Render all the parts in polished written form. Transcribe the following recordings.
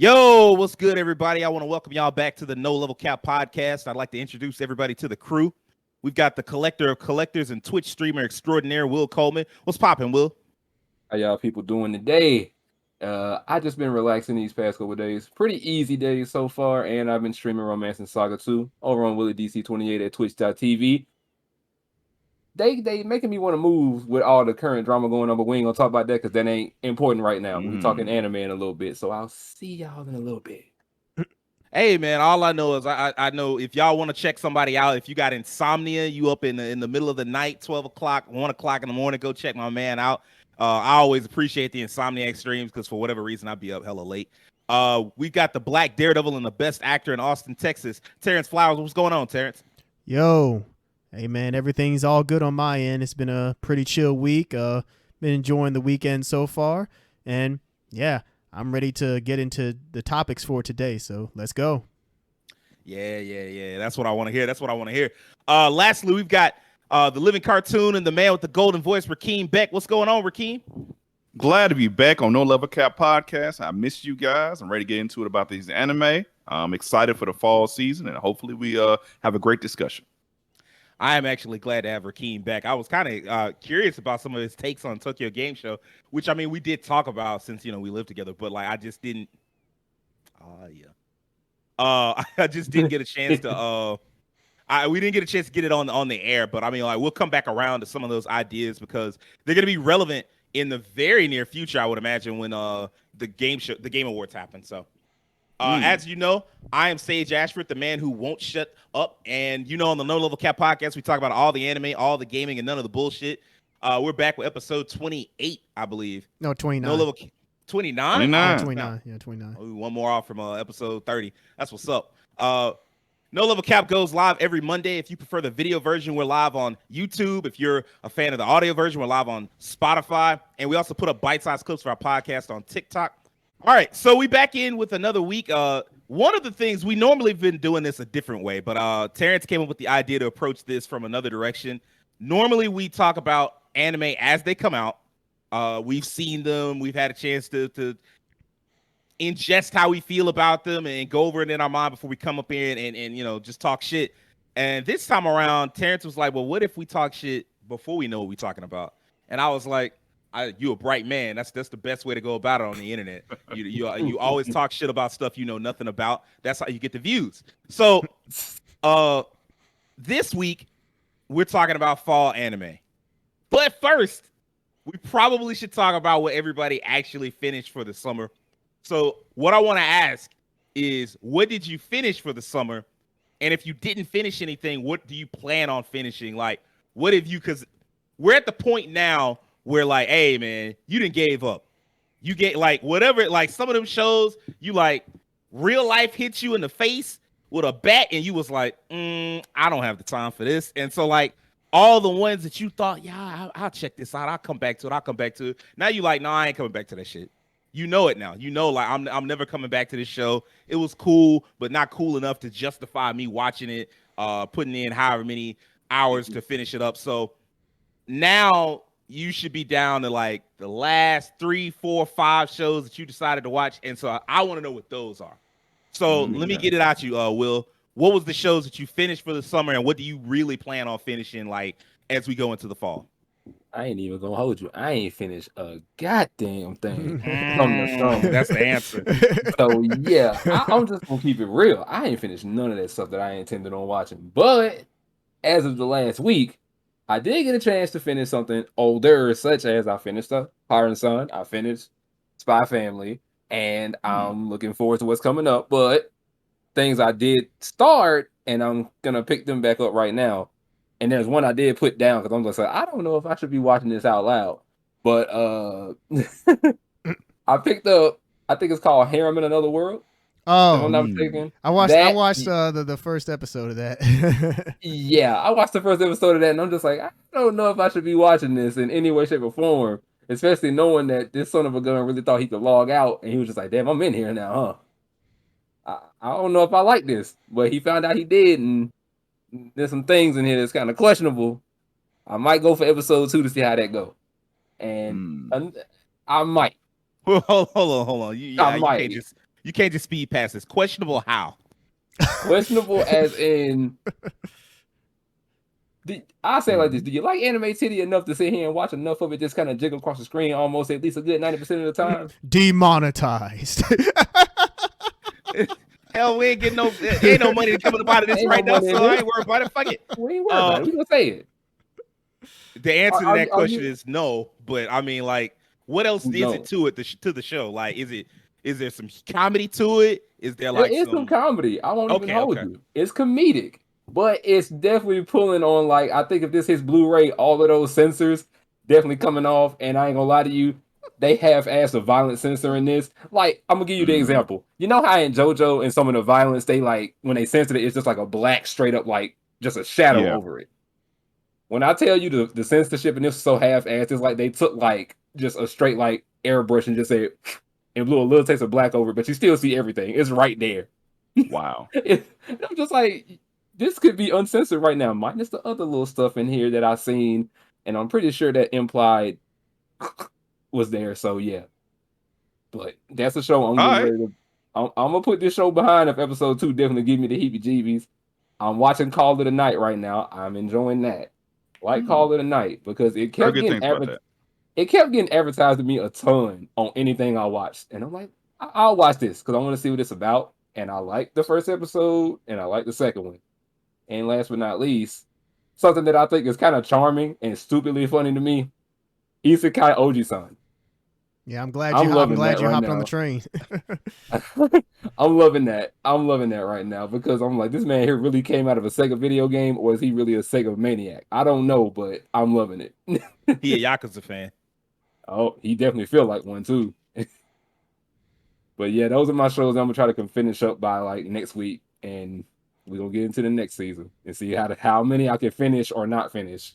Yo, what's good, everybody? I want to welcome y'all back to the No Level Cap podcast. I'd like to introduce everybody to the crew. We've got the collector of collectors and Twitch streamer extraordinaire, Will Coleman. What's poppin', Will? How y'all people doing today? I just been relaxing these past couple of days. Pretty easy days so far, and I've been streaming Romance and Saga 2 over on Willie DC28 at twitch.tv. They making me want to move with all the current drama going on, but we ain't gonna talk about that because that ain't important right now. We're talking anime in a little bit, so I'll see y'all in a little bit. Hey, man, all I know is I know if y'all want to check somebody out, if you got insomnia, you up in the middle of the night, 12 o'clock, 1 o'clock in the morning, go check my man out. I always appreciate the Insomniac streams because for whatever reason, I'd be up hella late. We got the Black Daredevil and the best actor in Austin, Texas, Terrence Flowers. What's going on, Terrence? Yo, hey man, everything's all good on my end. It's been a pretty chill week. Been enjoying the weekend so far, and yeah, I'm ready to get into the topics for today. So let's go. Yeah. That's what I want to hear. Lastly, we've got the living cartoon and the man with the golden voice, Rakeem Beck. What's going on, Rakeem? Glad to be back on No Level Cap podcast. I missed you guys. I'm ready to get into it about these anime. I'm excited for the fall season, and hopefully we have a great discussion. I am actually glad to have Rakeem back. I was kind of curious about some of his takes on Tokyo Game Show, which I mean we did talk about since we lived together, but like I just didn't. I just didn't get a chance to. We didn't get a chance to get it on the air, but I mean like we'll come back around to some of those ideas because they're gonna be relevant in the very near future. I would imagine when the Game Awards happen. So. As you know, I am Sage Ashford, the man who won't shut up. And on the No Level Cap podcast, we talk about all the anime, all the gaming, and none of the bullshit. We're back with episode 28, I believe. No, 29. No Level 29? 29. Yeah, 29. One more off from episode 30. That's what's up. No Level Cap goes live every Monday. If you prefer the video version, we're live on YouTube. If you're a fan of the audio version, we're live on Spotify. And we also put up bite-sized clips for our podcast on TikTok. All right, so we back in with another week. One of the things we normally have been doing this a different way, but Terrence came up with the idea to approach this from another direction. Normally, we talk about anime as they come out. We've seen them. We've had a chance to ingest how we feel about them and go over it in our mind before we come up here and just talk shit. And this time around, Terrence was like, well, what if we talk shit before we know what we're talking about? And I was like, you a bright man. That's the best way to go about it on the internet. You always talk shit about stuff you know nothing about. That's how you get the views. So this week we're talking about fall anime. But first, we probably should talk about what everybody actually finished for the summer. So what I want to ask is, what did you finish for the summer? And if you didn't finish anything, what do you plan on finishing? Like, what have you, because we're at the point now where like, hey man, you didn't gave up. You get like whatever, like some of them shows, you like real life hits you in the face with a bat and you was like, I don't have the time for this. And so like all the ones that you thought, yeah, I'll check this out. I'll come back to it. Now you like, no, I ain't coming back to that shit. You know it now. Like I'm never coming back to this show. It was cool, but not cool enough to justify me watching it, putting in however many hours to finish it up. So now you should be down to like the last 3, 4, 5 shows that you decided to watch. And so I want to know what those are. So let me get it out you, Will. What was the shows that you finished for the summer and what do you really plan on finishing like as we go into the fall? I ain't even gonna hold you. I ain't finished a goddamn thing. That's the answer. So yeah, I'm just gonna keep it real. I ain't finished none of that stuff that I intended on watching. But as of the last week, I did get a chance to finish something older, such as I finished Fire and Sun, I finished Spy Family, and I'm looking forward to what's coming up. But things I did start, and I'm gonna pick them back up right now. And there's one I did put down because I'm just like, I don't know if I should be watching this out loud. But I picked up, I think it's called Harem in Another World. Oh, if I'm not mistaken. I watched the first episode of that. Yeah, I watched the first episode of that, and I'm just like, I don't know if I should be watching this in any way, shape, or form, especially knowing that this son of a gun really thought he could log out, and he was just like, damn, I'm in here now, huh? I don't know if I like this, but he found out he did, and there's some things in here that's kind of questionable. I might go for episode 2 to see how that go, and I might. Well, hold on. You can't just speed past this. Questionable how? Questionable as in. I say it like this: do you like anime titty enough to sit here and watch enough of it just kind of jiggle across the screen almost at least a good 90% of the time? Demonetized. Hell, we ain't getting no. Ain't no money coming up out of this Ain't right no now, money in so I this. ain't worried about it. Fuck it. We ain't worried about it. We gonna say it. The answer to that question you- is no. But I mean, like, what else is No. it to it to the show? Like, is there some comedy to it? Is there like There is some comedy. I won't even Okay, hold okay. you. It's comedic, but it's definitely pulling on, like, I think if this hits Blu-ray, all of those censors definitely coming off. And I ain't gonna lie to you, they half-ass a violent censor in this. Like, I'm gonna give you the example. You know how in JoJo and some of the violence, they like when they censored it, it's just like a black straight up like just a shadow over it. When I tell you the censorship and this is so half-assed, it's like they took like just a straight like airbrush and just said and blew a little taste of black over it, but you still see everything. It's right there. Wow. I'm just like, this could be uncensored right now, minus the other little stuff in here that I've seen, and I'm pretty sure that implied was there. So yeah, but that's a show I'm getting ready to. I'm gonna put this show behind if episode 2 definitely give me the heebie-jeebies. I'm watching Call of the Night right now. I'm enjoying that. Like Call of the Night because it kept getting it kept getting advertised to me a ton on anything I watched, and I'm like, I'll watch this because I want to see what it's about. And I like the first episode, and I like the second one. And last but not least, something that I think is kind of charming and stupidly funny to me, Isekai Oji-san. Yeah, I'm glad you hopped on the train. I'm loving that. I'm loving that right now because I'm like, this man here really came out of a Sega video game, or is he really a Sega maniac? I don't know, but I'm loving it. He a Yakuza fan. Oh, he definitely feel like one too. But yeah, those are my shows I'm gonna try to finish up by like next week, and we're gonna get into the next season and see how many I can finish or not finish.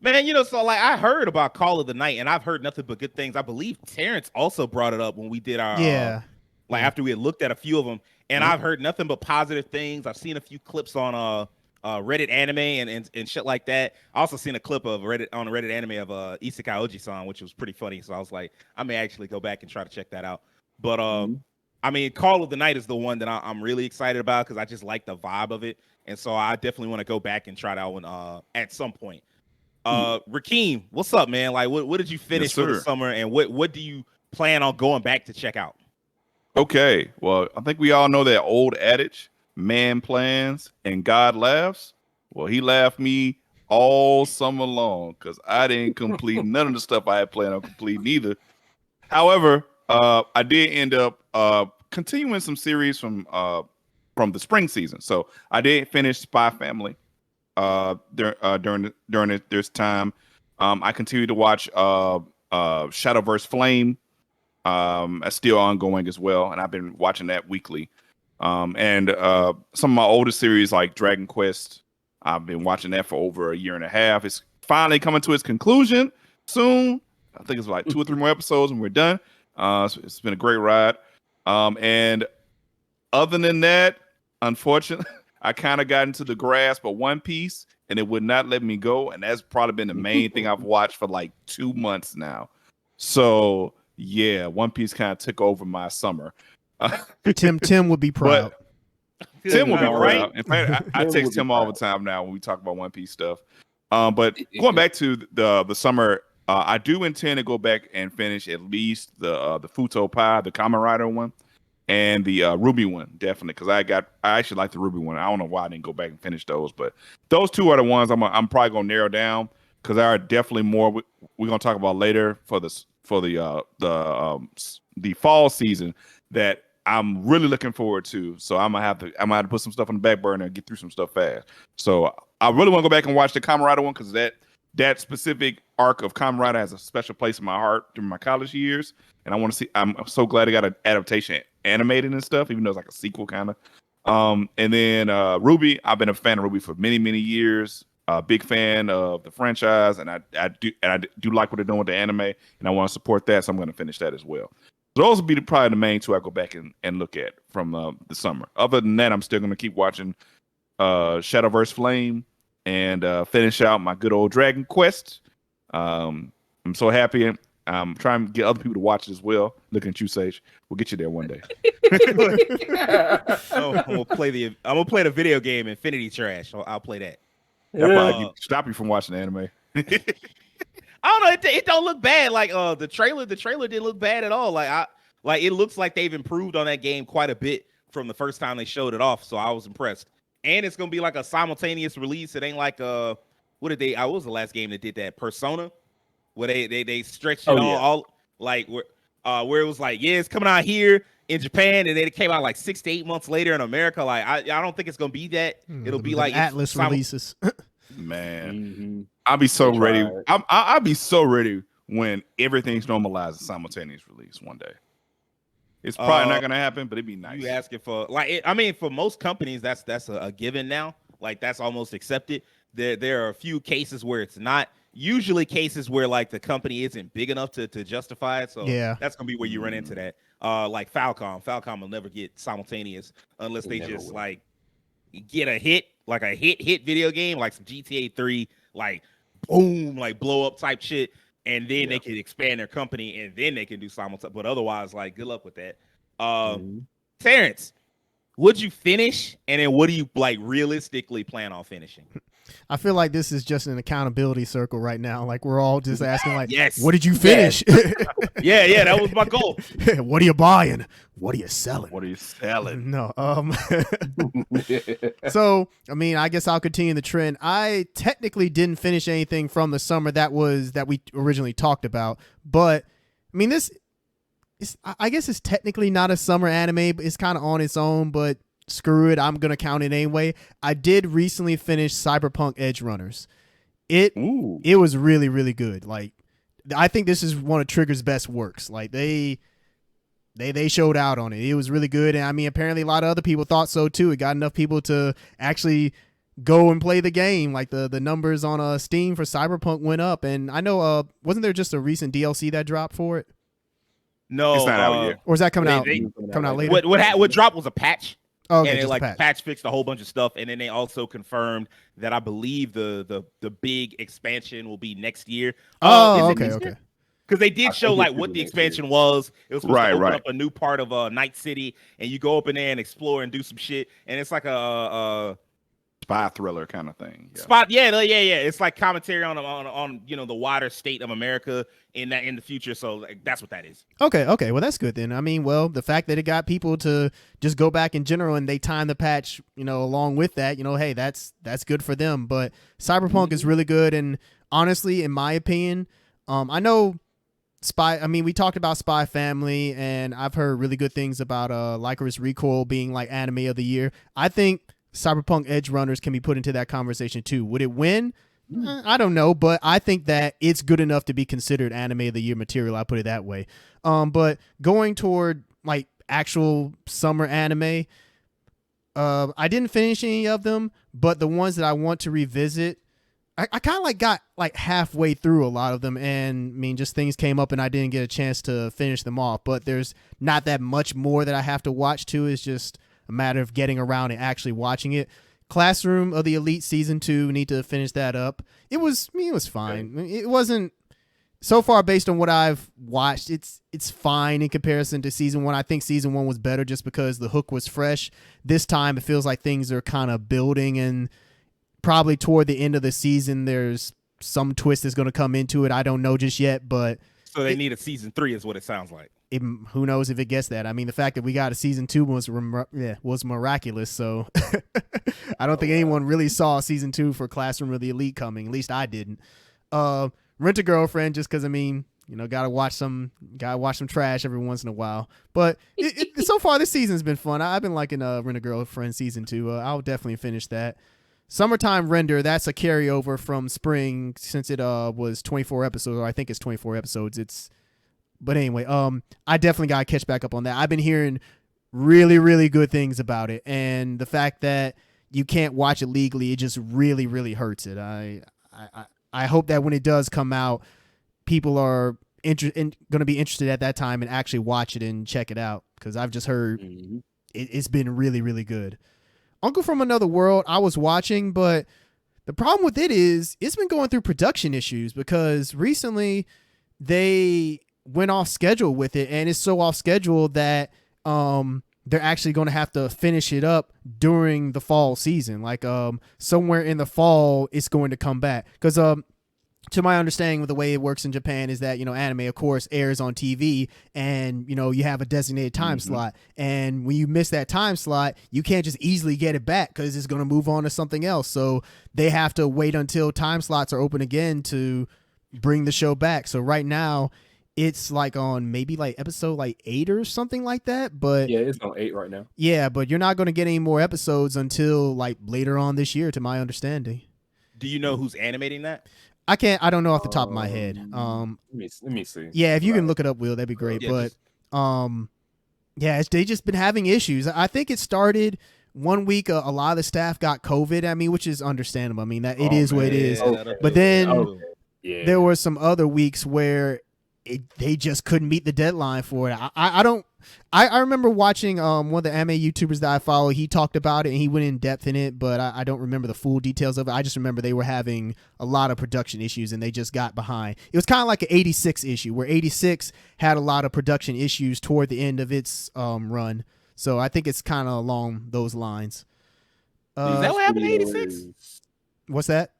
Man, so like I heard about Call of the Night, and I've heard nothing but good things. I believe Terrence also brought it up when we did our after we had looked at a few of them, and I've heard nothing but positive things. I've seen a few clips on Reddit anime and shit like that. I also seen a clip of Reddit anime of Isekai Oji-san, which was pretty funny. So I was like, I may actually go back and try to check that out. But I mean, Call of the Night is the one that I'm really excited about because I just like the vibe of it, and so I definitely want to go back and try that one at some point. Rakeem, what's up, man? Like, what did you finish for the summer, and what do you plan on going back to check out? Okay, well, I think we all know that old adage: man plans and God laughs. Well, he laughed me all summer long because I didn't complete none of the stuff I had planned on completing either. However, I did end up continuing some series from the spring season. So I did finish Spy Family during this time. I continued to watch Shadowverse Flame. That's still ongoing as well, and I've been watching that weekly. And some of my oldest series like Dragon Quest, I've been watching that for over a year and a half. It's finally coming to its conclusion soon. I think it's like 2 or 3 more episodes and we're done. So it's been a great ride. And other than that, unfortunately, I kind of got into the grasp of One Piece and it would not let me go. And that's probably been the main thing I've watched for like 2 months now. So yeah, One Piece kind of took over my summer. Tim would be proud. Tim will be proud. In fact, I text him all the time now when we talk about One Piece stuff. But going back to the summer, I do intend to go back and finish at least the Futo Pi, the Kamen Rider one, and the Ruby one, definitely, because I actually like the Ruby one. I don't know why I didn't go back and finish those, but those 2 are the ones I'm probably gonna narrow down because there are definitely more we're gonna talk about later for the fall season that I'm really looking forward to. So I'm gonna have to put some stuff on the back burner and get through some stuff fast. So I really want to go back and watch the Kamen Rider one because that specific arc of Kamen Rider has a special place in my heart during my college years, and I want to see. I'm so glad it got an adaptation animated and stuff, even though it's like a sequel kind of. And then Ruby, I've been a fan of Ruby for many years. Big fan of the franchise, and I do like what they're doing with the anime, and I want to support that, so I'm going to finish that as well. Those will be probably the main 2 I go back and look at from the summer. Other than that, I'm still going to keep watching Shadowverse Flame and finish out my good old Dragon Quest. I'm so happy I'm trying to get other people to watch it as well. Looking at you, Sage. We'll get you there one day. I'm gonna play the video game Infinity Trash. I'll play that. That probably stop you from watching anime. I don't know. It don't look bad. Like the trailer didn't look bad at all. Like it looks like they've improved on that game quite a bit from the first time they showed it off. So I was impressed. And it's gonna be like a simultaneous release. It ain't like what did they? What was the last game that did that? Persona, where they stretched it all like where it was like, yeah, it's coming out here in Japan, and then it came out like 6 to 8 months later in America. Like I don't think it's gonna be that. It'll be like Atlas releases. Man, I'll be so ready. I'll be so ready when everything's normalized and simultaneous release one day. It's probably not gonna happen, but it'd be nice. You asking for for most companies, that's a given now. Like that's almost accepted. There are a few cases where it's not. Usually cases where like the company isn't big enough to justify it. So yeah, that's gonna be where you run into that. Like Falcom will never get simultaneous unless they just like get a hit, like a hit video game, like some GTA 3, like boom, like blow up type shit. And then they can expand their company, and then they can do simultaneous. But otherwise, like, good luck with that. Terrence, would you finish? And then what do you like realistically plan on finishing? I feel like this is just an accountability circle right now. Like we're all just asking, like, yes, what did you finish? Yeah, that was my goal. What are you buying? What are you selling? What are you selling? No. So, I mean, I guess I'll continue the trend. I technically didn't finish anything from the summer that we originally talked about, but I mean, I guess it's technically not a summer anime, but it's kind of on its own, but screw it, I'm gonna count it anyway. I did recently finish Cyberpunk Edge Runners. It was really, really good. Like, I think this is one of Trigger's best works. Like they showed out on it. It was really good, and I mean, apparently a lot of other people thought so too. It got enough people to actually go and play the game. Like the numbers on Steam for Cyberpunk went up, and I know wasn't there just a recent DLC that dropped for it? No, it's not out yet. Or is that coming out later? What dropped was a patch. Oh, okay, and it patch. patch fixed a whole bunch of stuff, and then they also confirmed that I believe the big expansion will be next year. Okay. Because they did show like what the expansion was. It was supposed to open up a new part of Night City, and you go up in there and explore and do some shit. And it's like a spy thriller kind of thing. Yeah. It's like commentary on the wider state of America in the future. So like, that's what that is. Okay. Well, that's good then. I mean, well, the fact that it got people to just go back in general and they time the patch, along with that, hey, that's good for them. But Cyberpunk is really good, and honestly, in my opinion, I know we talked about Spy Family, and I've heard really good things about Lycoris Recoil being like anime of the year. I think Cyberpunk Edge Runners can be put into that conversation too. Would it win? I don't know, but I think that it's good enough to be considered anime of the year material. I put it that way. But going toward like actual summer anime, I didn't finish any of them, but the ones that I want to revisit, I kind of like got like halfway through a lot of them, and I mean, just things came up and I didn't get a chance to finish them off. But there's not that much more that I have to watch too. It's just a matter of getting around and actually watching it. Classroom of the Elite season 2, need to finish that up. It was fine. It wasn't so far based on what I've watched. It's fine in comparison to season 1. I think season 1 was better just because the hook was fresh. This time it feels like things are kind of building, and probably toward the end of the season there's some twist that's going to come into it. I don't know just yet, but so they need a season 3 is what it sounds like. Who knows if it gets that? I mean, the fact that we got a season 2 was miraculous. So I don't think anyone really saw season 2 for Classroom of the Elite coming. At least I didn't. Rent a Girlfriend, just because gotta watch some trash every once in a while. But so far this season's been fun. I've been liking Rent a Girlfriend season 2. I'll definitely finish that. Summertime Render, that's a carryover from spring, since it was 24 episodes, or I think it's 24 episodes. But anyway, I definitely got to catch back up on that. I've been hearing really, really good things about it. And the fact that you can't watch it legally, it just really, really hurts it. I hope that when it does come out, people are going to be interested at that time and actually watch it and check it out. Because I've just heard it's been really, really good. Uncle from Another World, I was watching, but the problem with it is it's been going through production issues, because recently they went off schedule with it, and it's so off schedule that they're actually going to have to finish it up during the fall season. Like somewhere in the fall, it's going to come back because to my understanding of the way it works in Japan is that, anime, of course, airs on TV and, you have a designated time slot. And when you miss that time slot, you can't just easily get it back because it's going to move on to something else. So they have to wait until time slots are open again to bring the show back. So right now it's like on maybe like episode like 8 or something like that. But yeah, it's on 8 right now. Yeah, but you're not going to get any more episodes until like later on this year, to my understanding. Do you know who's animating that? I don't know off the top of my head. Let me see. Yeah, if you can look it up, Will, that'd be great. Yeah, they just been having issues. I think it started one week. A lot of the staff got COVID. I mean, which is understandable. I mean, that it is what it is. Okay. But then Yeah. there were some other weeks where they just couldn't meet the deadline for it. I remember watching one of the anime YouTubers that I follow. He talked about it and he went in depth in it, but I don't remember the full details of it. I just remember they were having a lot of production issues and they just got behind. It was kind of like an 86 issue where 86 had a lot of production issues toward the end of its run. So I think it's kind of along those lines. Is that what happened to 86? What's that?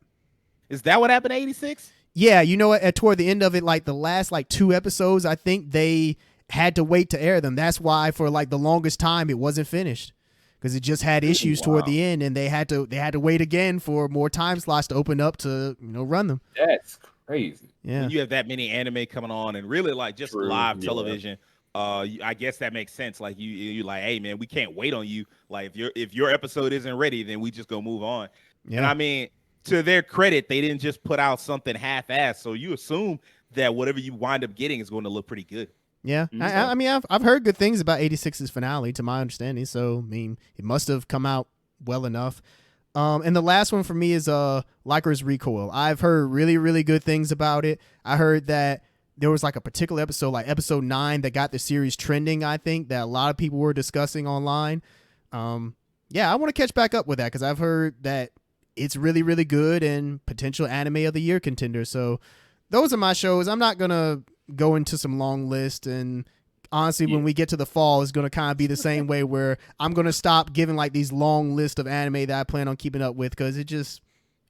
Is that what happened to 86? Yeah, you know what? Toward the end of it, like the last like 2 episodes, I think they had to wait to air them. That's why for like the longest time it wasn't finished because it just had issues toward the end, and they had to wait again for more time slots to open up to run them. That's crazy. Yeah, when you have that many anime coming on and really like just live television. I guess that makes sense. Like you like, hey man, we can't wait on you. Like if your episode isn't ready, then we just go move on. Yeah. And I mean, to their credit, they didn't just put out something half-assed. So you assume that whatever you wind up getting is going to look pretty good. Yeah, I mean, I've heard good things about 86's finale, to my understanding. So I mean, it must have come out well enough. And the last one for me is Lycra's Recoil. I've heard really, really good things about it. I heard that there was like a particular episode, like episode 9, that got the series trending. I think that a lot of people were discussing online. Yeah, I want to catch back up with that because I've heard that it's really, really good and potential anime of the year contender. So those are my shows. I'm not gonna go into some long list, and honestly, when we get to the fall, it's going to kind of be the same way where I'm going to stop giving like these long list of anime that I plan on keeping up with because it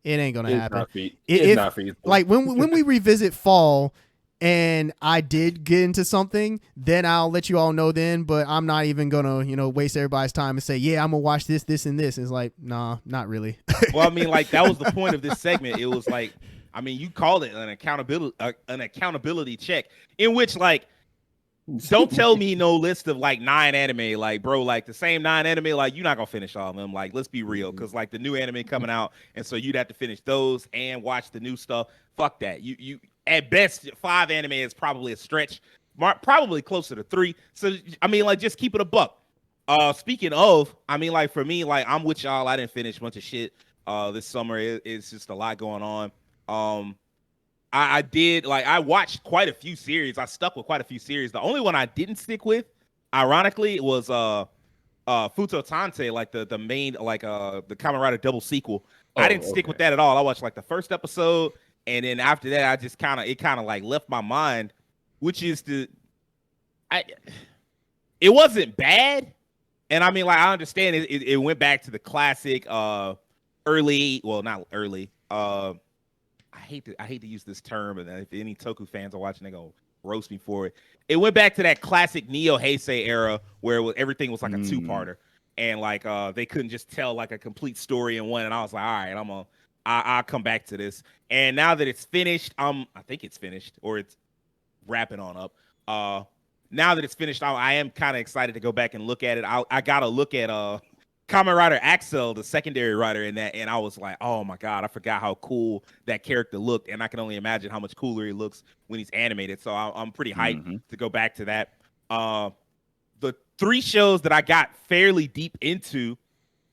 ain't going to happen. It's not feasible. Like when we revisit fall and I did get into something, then I'll let you all know then, but I'm not even going to, waste everybody's time and say, yeah, I'm going to watch this, this, and this. And it's like, nah, not really. Well, I mean, like that was the point of this segment. It was like, I mean, you called it an accountability check in which, like, don't tell me no list of like 9 anime, like, bro, like the same 9 anime, like you're not gonna finish all of them. Like, let's be real, because like the new anime coming out, and so you'd have to finish those and watch the new stuff. Fuck that. You at best 5 anime is probably a stretch, probably closer to 3. So I mean, like, just keep it a buck. Speaking of, I mean, like for me, like I'm with y'all. I didn't finish a bunch of shit this summer. It's just a lot going on. I did, like, I watched quite a few series. I stuck with quite a few series. The only one I didn't stick with, ironically, was Futo Tante, like the main, like the Kamen Rider double sequel. I didn't stick with that at all. I watched like the first episode, and then after that, I just kind of like left my mind, which is it wasn't bad, and I mean, like, I understand it went back to the classic early, well, not early. I hate to use this term, and if any Toku fans are watching, they're gonna roast me for it. It went back to that classic Neo Heisei era where everything was like a 2-parter, and like they couldn't just tell like a complete story in one. And I was like, all right, I'll come back to this. And now that it's finished, I think it's finished or it's wrapping on up. Now that it's finished, I am kind of excited to go back and look at it. I gotta look at Kamen Rider Axel, the secondary rider in that, and I was like, oh my god, I forgot how cool that character looked, and I can only imagine how much cooler he looks when he's animated. So I'm pretty hyped to go back to that. The 3 shows that I got fairly deep into,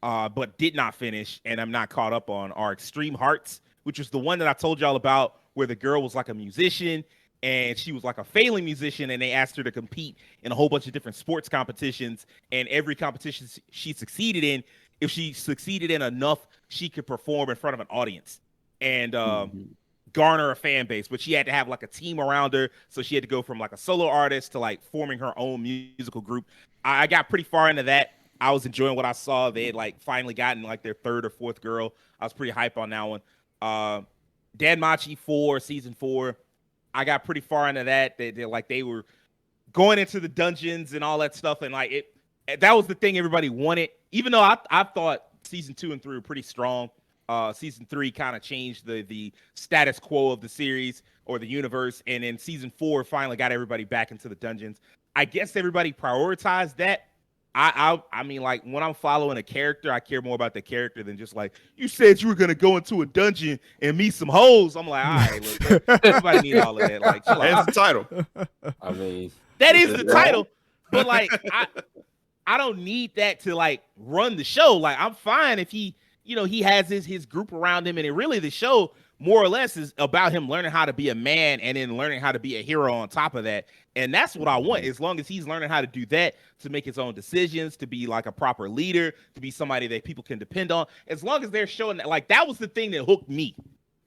but did not finish, and I'm not caught up on, are Extreme Hearts, which was the one that I told y'all about, where the girl was like a musician, and she was like a failing musician, and they asked her to compete in a whole bunch of different sports competitions, and every competition she succeeded in, if she succeeded in enough, she could perform in front of an audience. And garner a fan base, but she had to have like a team around her. So she had to go from like a solo artist to like forming her own musical group. I got pretty far into that. I was enjoying what I saw. They had like finally gotten like their third or fourth girl. I was pretty hype on that one. Danmachi 4, season 4. I got pretty far into that. They were going into the dungeons and all that stuff, and like that was the thing everybody wanted. Even though I thought season 2 and 3 were pretty strong. Season 3 kind of changed the status quo of the series or the universe, and then season 4 finally got everybody back into the dungeons. I guess everybody prioritized that. I mean, like, when I'm following a character, I care more about the character than just like, you said you were gonna go into a dungeon and meet some hoes. I'm like, all right, look, everybody need all of that. Like, chill out. That's the title. I mean, That is the title, but like, I don't need that to like run the show. Like, I'm fine if he has his group around him, and it really, the show more or less is about him learning how to be a man and then learning how to be a hero on top of that. And that's what I want. As long as he's learning how to do that, to make his own decisions, to be like a proper leader, to be somebody that people can depend on. As long as they're showing that, like, that was the thing that hooked me.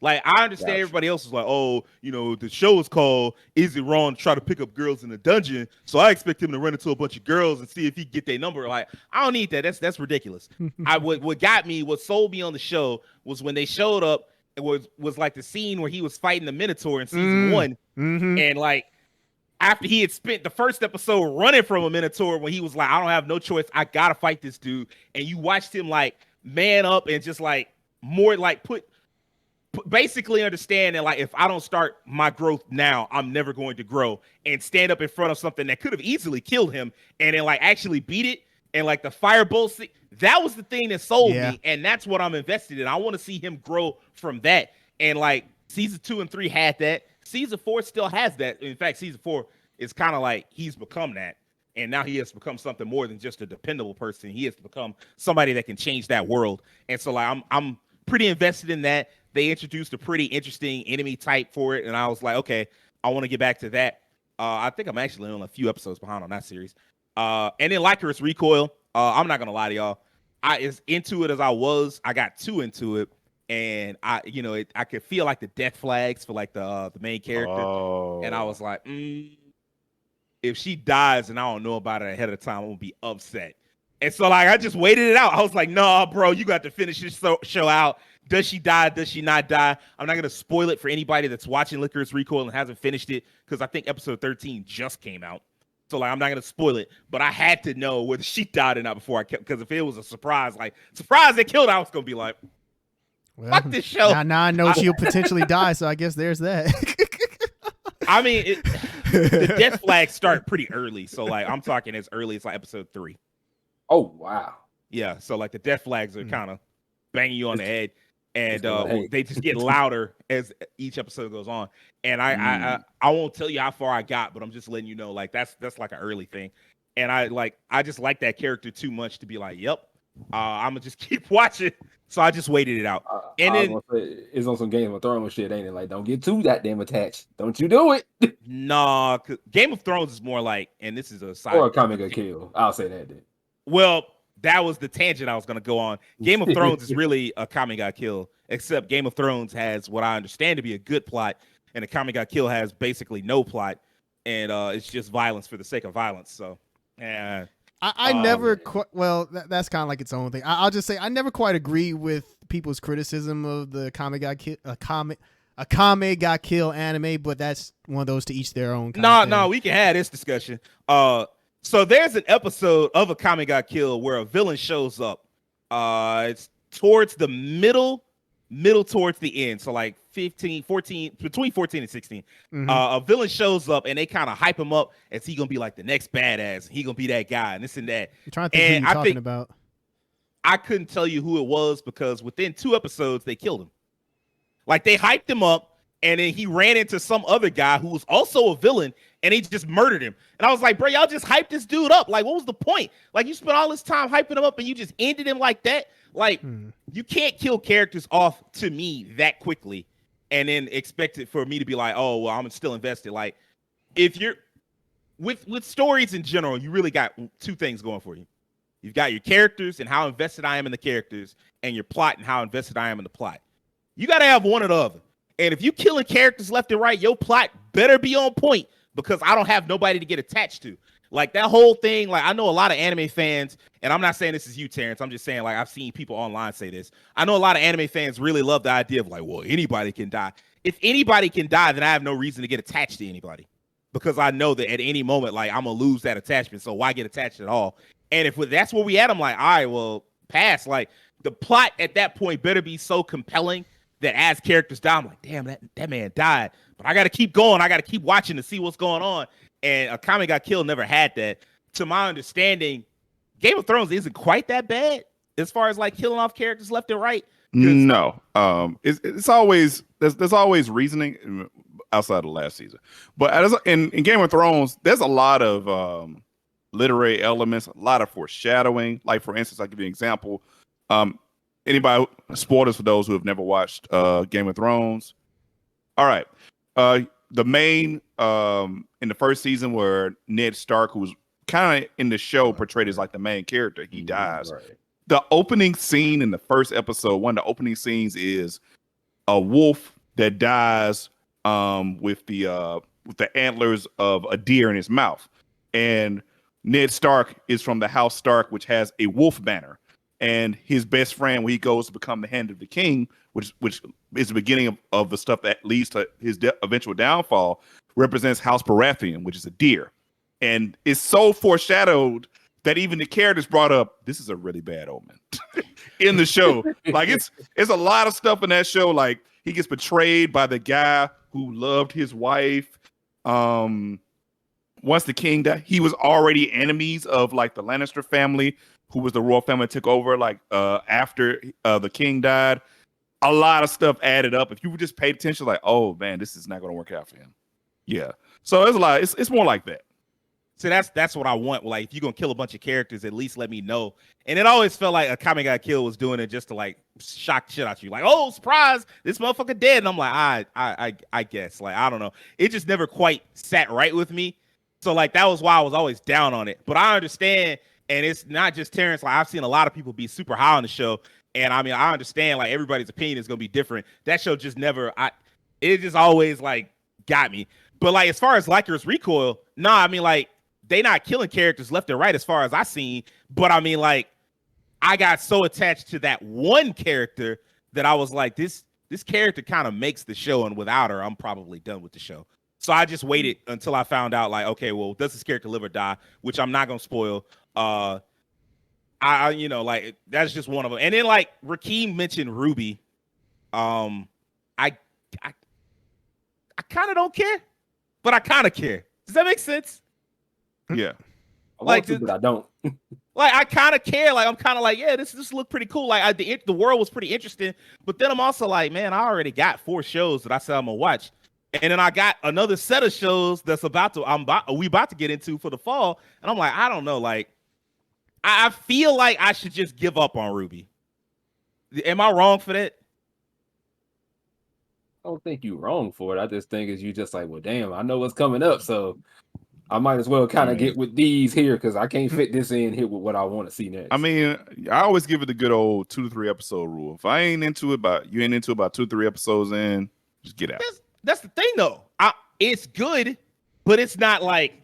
Like, I understand everybody else is like, oh, the show is called Is It Wrong to Try to Pick Up Girls in a Dungeon? So I expect him to run into a bunch of girls and see if he can get their number. Like, I don't need that. That's ridiculous. What sold me on the show was when they showed up. It was like the scene where he was fighting the Minotaur in season 1. Mm-hmm. And like, after he had spent the first episode running from a Minotaur, when he was like, I don't have no choice, I gotta fight this dude. And you watched him like man up and just like more like basically understand that, like, if I don't start my growth now, I'm never going to grow, and stand up in front of something that could have easily killed him and then like actually beat it. And like the firebolt, that was the thing that sold me, and that's what I'm invested in. I want to see him grow from that. And like season 2 and 3 had that. Season 4 still has that. In fact, season 4 is kind of like he's become that, and now he has become something more than just a dependable person. He has become somebody that can change that world. And so like I'm pretty invested in that. They introduced a pretty interesting enemy type for it, and I was like, okay, I want to get back to that. I think I'm actually on a few episodes behind on that series. And then Lycanroc Recoil. I'm not gonna lie to y'all. I as into it as I was. I got too into it, and I could feel like the death flags for like the main character, and I was like, if she dies and I don't know about it ahead of time, I'm gonna be upset. And so like I just waited it out. I was like, nah, bro, you got to finish this show out. Does she die? Does she not die? I'm not gonna spoil it for anybody that's watching Lycanroc Recoil and hasn't finished it, because I think episode 13 just came out. So like I'm not gonna spoil it, but I had to know whether she died or not before I kept, because if it was a surprise they killed her, I was gonna be like, fuck this show. Now I know she'll potentially die, so I guess there's that. I mean, the death flags start pretty early, so like I'm talking as early as like episode 3. Oh wow. Yeah, so like the death flags are kind of banging you on the head, and they just get louder as each episode goes on. And I won't tell you how far I got, but I'm just letting you know, like that's like an early thing. And I just like that character too much to be like, yep, I'm gonna just keep watching. So I just waited it out. And then it's on some Game of Thrones shit, ain't it? Like, don't get too goddamn attached. Don't you do it. nah, Game of Thrones is more like, and this is a side or a comic a kill. I'll say that then. Well, that was the tangent I was going to go on. Game of Thrones is really a Kami Got Killed, except Game of Thrones has what I understand to be a good plot, and a Kami Got Killed has basically no plot, and it's just violence for the sake of violence. So, yeah. I never quite, well, that's kind of like its own thing. I'll just say I never quite agree with people's criticism of the Kami Got Killed anime, but that's one of those to each their own. No, we can have this discussion. So there's an episode of a Kami Got Killed where a villain shows up. It's towards the middle towards the end. So like 14, between 14 and 16. Mm-hmm. A villain shows up and they kind of hype him up as he gonna be like the next badass. He gonna be that guy and this and that. I'm trying to think who you're talking about. I couldn't tell you who it was because within 2 episodes they killed him. Like they hyped him up, and then he ran into some other guy who was also a villain, and he just murdered him. And I was like, bro, y'all just hyped this dude up. Like, what was the point? Like, you spent all this time hyping him up, and you just ended him like that. Like, you can't kill characters off to me that quickly and then expect it for me to be like, oh, well, I'm still invested. Like, if you're with stories in general, you really got 2 things going for you. You've got your characters and how invested I am in the characters, and your plot and how invested I am in the plot. You got to have one or the other. And if you killing characters left and right, your plot better be on point because I don't have nobody to get attached to. Like that whole thing, like I know a lot of anime fans, and I'm not saying this is you, Terrence. I'm just saying, like, I've seen people online say this. I know a lot of anime fans really love the idea of like, well, anybody can die. If anybody can die, then I have no reason to get attached to anybody. Because I know that at any moment, like, I'm gonna lose that attachment. So why get attached at all? And if that's where we at, I'm like, all right, well, pass. Like the plot at that point better be so compelling that as characters die, I'm like, damn, that man died. But I gotta keep going. I gotta keep watching to see what's going on. And Akame Got Killed never had that. To my understanding, Game of Thrones isn't quite that bad as far as like killing off characters left and right. No, it's always there's always reasoning outside of the last season, but in Game of Thrones, there's a lot of literary elements, a lot of foreshadowing. Like for instance, I'll give you an example. Anybody spoilers for those who have never watched Game of Thrones? All right, the main in the first season where Ned Stark, who was kind of in the show portrayed as like the main character, he dies. Right. The opening scene in the first episode, one of the opening scenes is a wolf that dies with the antlers of a deer in his mouth. And Ned Stark is from the House Stark, which has a wolf banner. And his best friend, when he goes to become the Hand of the King, which is the beginning of the stuff that leads to his eventual downfall, represents House Baratheon, which is a deer. And it's so foreshadowed that even the characters brought up, this is a really bad omen in the show. Like it's a lot of stuff in that show. Like he gets betrayed by the guy who loved his wife. Once the king died, he was already enemies of like the Lannister family, who was the royal family that took over like after the king died. A lot of stuff added up. If you just paid attention, like, oh man, this is not going to work out for him. Yeah. So there's a lot. It's more like that. So that's what I want. Like, if you're gonna kill a bunch of characters, at least let me know. And it always felt like Akame Got Killed was doing it just to like shock shit out you. Like, oh, surprise, this motherfucker dead. And I'm like, I guess. Like, I don't know. It just never quite sat right with me. So like that was why I was always down on it. But I understand, and it's not just Terrence. Like I've seen a lot of people be super high on the show. And I mean, I understand like everybody's opinion is gonna be different. That show just never it just always like got me. But like as far as Likers Recoil, nah, I mean like they not killing characters left and right as far as I seen, but I mean, like, I got so attached to that one character that I was like, this character kind of makes the show, and without her, I'm probably done with the show. So I just waited until I found out, like, okay, well, does this character live or die? Which I'm not gonna spoil. I you know, like that's just one of them. And then like Rakeem mentioned Ruby. I kind of don't care, but I kind of care. Does that make sense? Yeah. I want to, but I don't. Like I kind of care. Like I'm kind of like, yeah, this looked pretty cool. Like the world was pretty interesting. But then I'm also like, man, I already got 4 shows that I said I'm gonna watch, and then I got another set of shows that's we about to get into for the fall. And I'm like, I don't know. Like I feel like I should just give up on Ruby. Am I wrong for that? I don't think you're wrong for it. I just think you just like, well, damn, I know what's coming up, so I might as well kind of get with these here because I can't fit this in here with what I want to see next. I mean, I always give it the good old 2 to 3 episode rule. If I ain't into it, you ain't into about 2 to 3 episodes in, just get out. That's the thing, though. It's good, but it's not like,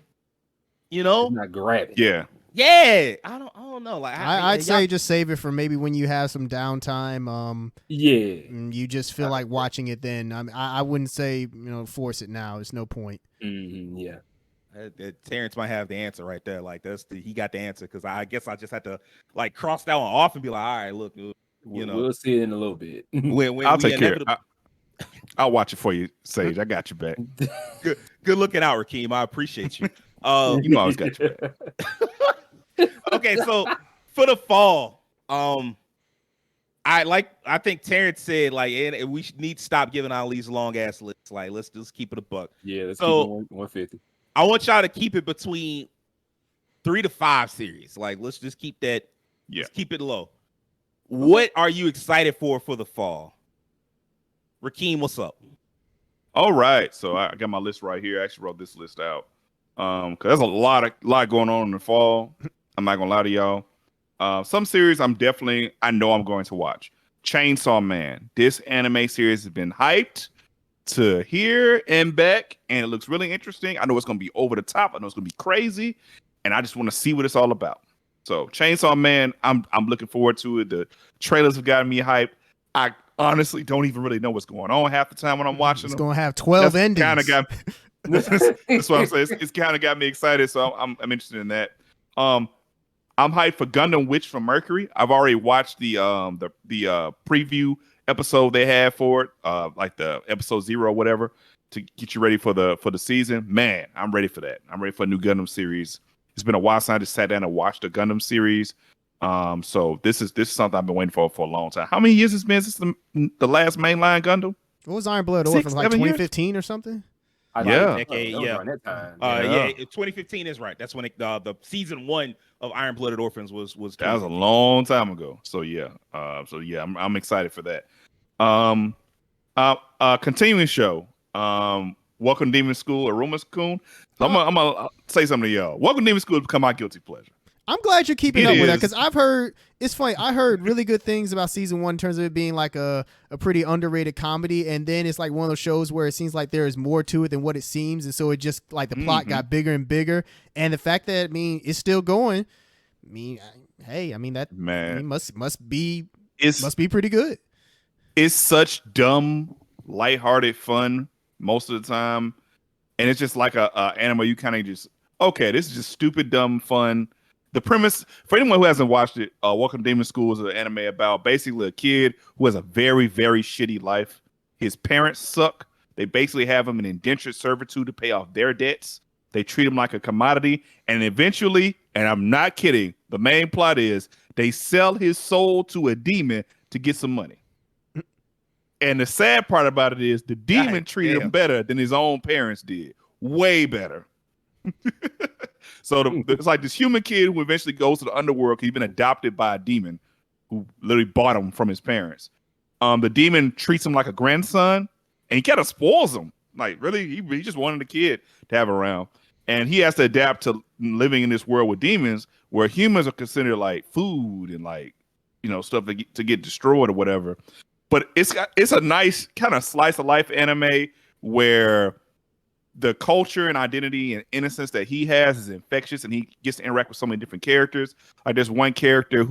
you know, it's not grabbing. Yeah. Yeah, I don't know. Like I'd say just save it for maybe when you have some downtime. You just feel like watching it. Then I wouldn't say force it now. There's no point. Yeah. Terrence might have the answer right there. Like he got the answer because I guess I just had to like cross that one off and be like, all right, look, we'll see it in a little bit. when I'll take care. I'll watch it for you, Sage. I got you back. Good looking out, Rakeem. I appreciate you. You know I always got you back. Okay, so for the fall, I think Terrence said like we need to stop giving out these long ass lists. Like let's just keep it a buck. Yeah, let's keep it 150. I want y'all to keep it between 3 to 5 series. Like let's just keep that. Yeah, let's keep it low. What are you excited for the fall? Rakeem, what's up? All right, so I got my list right here. I actually wrote this list out because there's a lot going on in the fall. I'm not gonna lie to y'all. Some series I know I'm going to watch. Chainsaw Man. This anime series has been hyped. to here and back, and it looks really interesting. I know it's going to be over the top. I know it's going to be crazy, and I just want to see what it's all about. So, Chainsaw Man, I'm looking forward to it. The trailers have gotten me hyped. I honestly don't even really know what's going on half the time when I'm watching It's them. going to have 12 endings. Kind of got that's what I'm saying. It's kind of got me excited, so I'm interested in that. I'm hyped for Gundam Witch from Mercury. I've already watched the preview episode they had for it, like the episode 0 or whatever, to get you ready for the season. Man, I'm ready for that. I'm ready for a new Gundam series. It's been a while since I just sat down and watched the Gundam series. So this is something I've been waiting for a long time. How many years it's been since the last mainline Gundam? What was Iron Blood 6, Orphans, like 7 years? 2015 or something? Yeah. Decade, yeah. Around that time. Yeah, 2015 is right. That's when the season 1 of Iron Blooded Orphans was. That was a long time ago. So yeah, I'm excited for that. Continuing show. Welcome to Demon School, Aruma-kun. So I'm gonna say something to y'all. Welcome to Demon School has become my guilty pleasure. I'm glad you're keeping up with that, because is. I've heard, it's funny, I heard really good things about season 1 in terms of it being like a pretty underrated comedy, and then it's like one of those shows where it seems like there is more to it than what it seems, and so it just, like, the plot got bigger and bigger, and the fact that, I mean, it's still going, I mean, hey, I mean, that must be pretty good. It's such dumb, lighthearted fun most of the time, and it's just like a anime you kind of just, okay, this is just stupid, dumb fun. The premise, for anyone who hasn't watched it, Welcome to Demon School is an anime about basically a kid who has a very, very shitty life. His parents suck. They basically have him in indentured servitude to pay off their debts. They treat him like a commodity. And eventually, and I'm not kidding, the main plot is they sell his soul to a demon to get some money. And the sad part about it is the demon treated him better than his own parents did. Way better. So it's like this human kid who eventually goes to the underworld because he's been adopted by a demon who literally bought him from his parents. The demon treats him like a grandson, and he kind of spoils him. Like, really, he just wanted a kid to have around. And he has to adapt to living in this world with demons where humans are considered like food and like, you know, stuff to get destroyed or whatever. But it's a nice kind of slice of life anime where the culture and identity and innocence that he has is infectious, and he gets to interact with so many different characters. Like, there's one character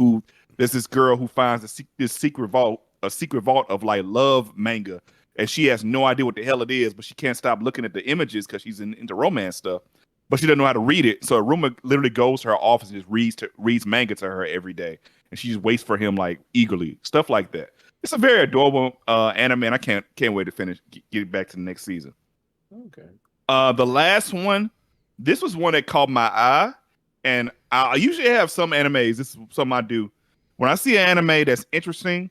there's this girl who finds this secret vault of like love manga, and she has no idea what the hell it is, but she can't stop looking at the images because she's into romance stuff, but she doesn't know how to read it. So Aruma literally goes to her office and just reads manga to her every day, and she just waits for him like eagerly, stuff like that. It's a very adorable anime, and I can't wait to finish, get back to the next season. Okay. The last one, this was one that caught my eye, and I usually have some animes. This is something I do. When I see an anime that's interesting,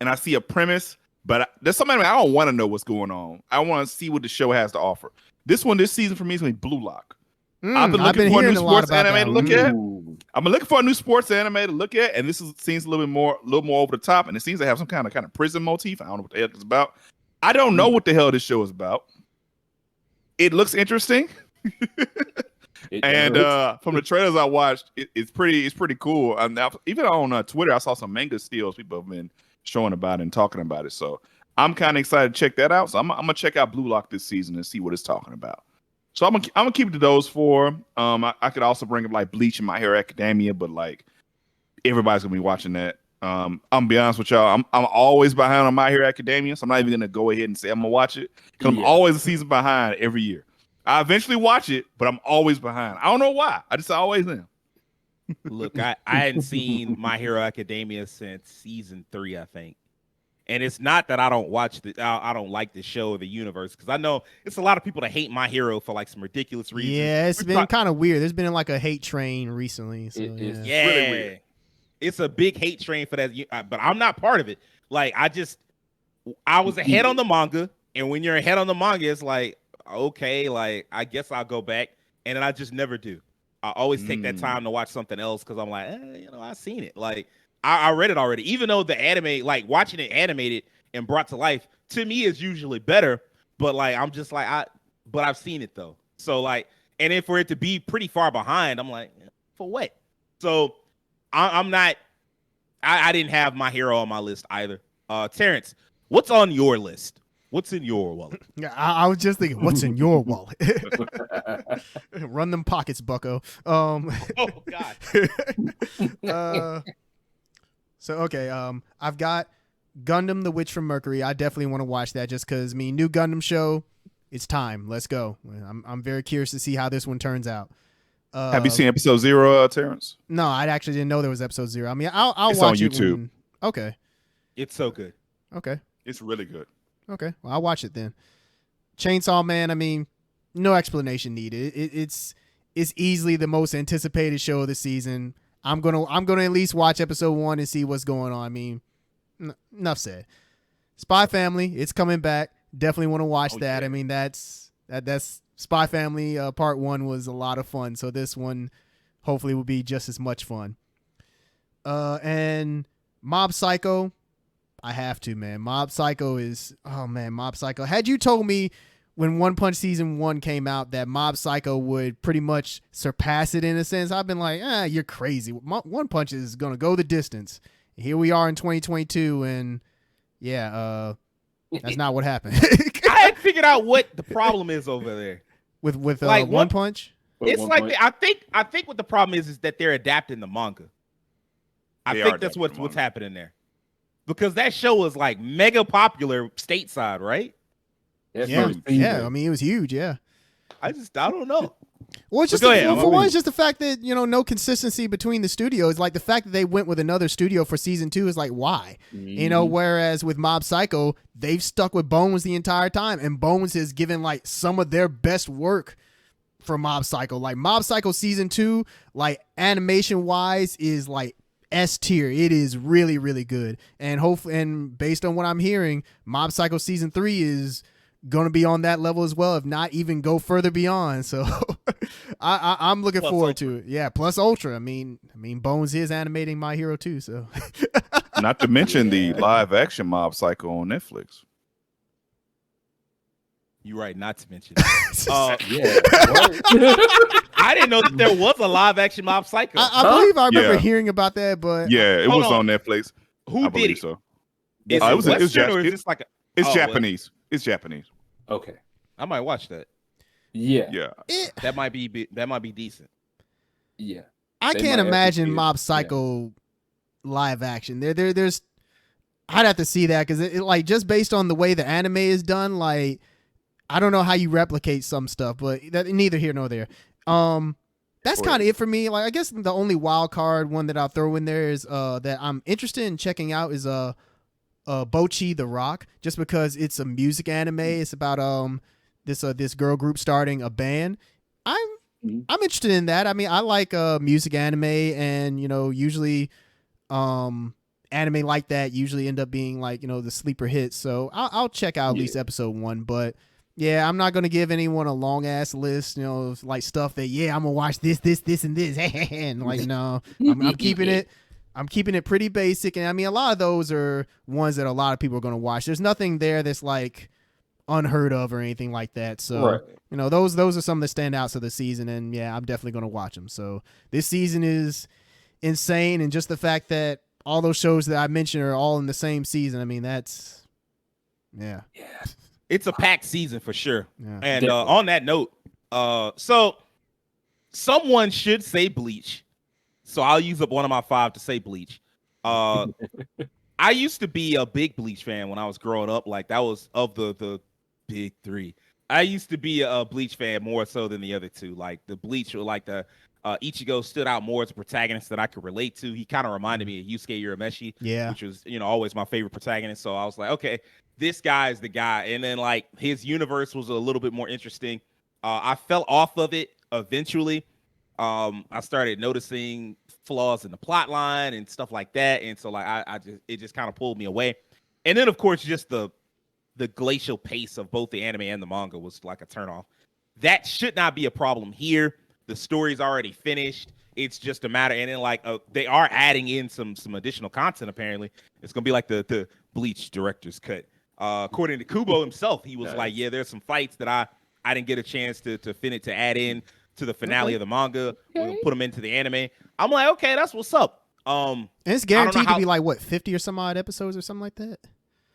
and I see a premise, but there's some anime I don't want to know what's going on. I want to see what the show has to offer. This season for me is going to be Blue Lock. I've been looking for a new sports anime to look at. I've been looking for a new sports anime to look at, and seems a little more over the top, and it seems to have some kind of prison motif. I don't know what the hell it's about. I don't know what the hell this show is about. It looks interesting. And from the trailers I watched, it's pretty cool. Even on Twitter, I saw some manga steals people have been showing about it and talking about it. So I'm kind of excited to check that out. So I'm gonna check out Blue Lock this season and see what it's talking about. So I'm gonna keep it to those four. I could also bring up like Bleach and My Hero Academia, but like everybody's gonna be watching that. I'm gonna be honest with y'all. I'm always behind on My Hero Academia, so I'm not even gonna go ahead and say I'm gonna watch it because I'm always a season behind every year. I eventually watch it, but I'm always behind. I don't know why. I always am. Look, I hadn't seen My Hero Academia since season 3, I think. And it's not that I don't I don't like the show or the universe, because I know it's a lot of people that hate My Hero for like some ridiculous reasons. Yeah, it's been kind of weird. There's been like a hate train recently. So, it's yeah. really weird. It's a big hate train for that, but I'm not part of it. Like, I was ahead on the manga, and when you're ahead on the manga, it's like, okay, like, I guess I'll go back, and then I just never do. I always take that time to watch something else because I'm like, I've seen it. Like, I read it already, even though the anime, like watching it animated and brought to life, to me is usually better. But like, I'm just like, but I've seen it though. So like, and then for it to be pretty far behind, I'm like, for what? So I'm not, I didn't have My Hero on my list either. Terrence, what's on your list? What's in your wallet? Yeah, I was just thinking, what's in your wallet? Run them pockets, Bucko. Oh God. So okay, I've got Gundam: The Witch from Mercury. I definitely want to watch that just because new Gundam show. It's time. Let's go. I'm very curious to see how this one turns out. Have you seen episode 0, Terrence? No, I actually didn't know there was episode 0. I mean, I'll It's watch on it. YouTube. Okay. It's so good. Okay. It's really good. Okay. Well, I'll watch it then. Chainsaw Man. I mean, no explanation needed. It's easily the most anticipated show of the season. I'm gonna at least watch episode 1 and see what's going on. I mean, enough said. Spy Family. It's coming back. Definitely want to watch that. Yeah. I mean, that's Spy Family part 1 was a lot of fun. So this one hopefully will be just as much fun. And Mob Psycho, I have to, man. Mob Psycho. Had you told me when One Punch season 1 came out that Mob Psycho would pretty much surpass it in a sense, I've been like, you're crazy. One Punch is gonna go the distance. Here we are in 2022, and that's not what happened. I had figured out what the problem is over there. with Like, One Punch. It's like I think what the problem is that they're adapting the manga. I They think are that's adapting the what's manga. happening there. Because that show was like mega popular stateside, right? That's Yeah, first season. yeah. I mean, it was huge. Yeah. I don't know. Well, it's just But go ahead, for one, it's just the fact that no consistency between the studios. Like the fact that they went with another studio for season 2 is like why, Whereas with Mob Psycho, they've stuck with Bones the entire time, and Bones has given like some of their best work for Mob Psycho. Like Mob Psycho season 2, like animation wise, is like S tier. It is really, really good, and hopefully, and based on what I'm hearing, Mob Psycho season 3 is going to be on that level as well, if not even go further beyond. So I'm looking Plus forward Ultra. to it. Yeah, plus Ultra. I mean Bones is animating My Hero too. So Not to mention the live action Mob Psycho on Netflix. You're right, not to mention. I Yeah. didn't know that there was a live action Mob Psycho. I believe I remember Yeah. hearing about that, but Yeah, it Hold was on. on Netflix. Who I did believe it? so. Is it it was- it was Western or Jap- is this like a? It's Oh, Japanese. It's Japanese. Okay. I might watch that. Yeah. Yeah. That might be decent. Yeah. I They can't might imagine execute. Mob Psycho live action. There's I'd have to see that because it like just based on the way the anime is done, like I don't know how you replicate some stuff, but that neither here nor there. That's kind of it for me. Like I guess the only wild card one that I'll throw in there is that I'm interested in checking out is Bochi the Rock, just because it's a music anime. It's about this girl group starting a band. I'm interested in that. I mean, I like music anime, and usually anime like that usually end up being like the sleeper hits. So I'll check out at least episode 1. But yeah, I'm not gonna give anyone a long ass list, of like stuff that I'm gonna watch this, and this, and like no, I'm keeping it. I'm keeping it pretty basic, and I mean a lot of those are ones that a lot of people are gonna watch. There's nothing there that's like unheard of or anything like that. So those are some of the standouts of the season, and yeah, I'm definitely gonna watch them. So this season is insane, and just the fact that all those shows that I mentioned are all in the same season. I mean that's It's a packed season for sure. Yeah. And on that note, so someone should say Bleach. So I'll use up one of my 5 to say Bleach. I used to be a big Bleach fan when I was growing up. Like that was of the big 3. I used to be a Bleach fan more so than the other 2. Like the Bleach, or like the Ichigo stood out more as a protagonist that I could relate to. He kind of reminded me of Yusuke Urameshi, which was always my favorite protagonist. So I was like, okay, this guy is the guy. And then like his universe was a little bit more interesting. I fell off of it eventually. I started noticing flaws in the plot line and stuff like that, and so like it just kind of pulled me away. And then of course just the glacial pace of both the anime and the manga was like a turnoff. That should not be a problem here. The story's already finished. It's just a matter, and then like they are adding in some additional content. Apparently, it's gonna be like the Bleach director's cut. According to Kubo himself, he was like, yeah, there's some fights that I didn't get a chance to finish to add in to the finale of the manga. We're gonna put them into the anime. I'm like, okay, that's what's up. And it's guaranteed to be like what 50 or some odd episodes or something like that.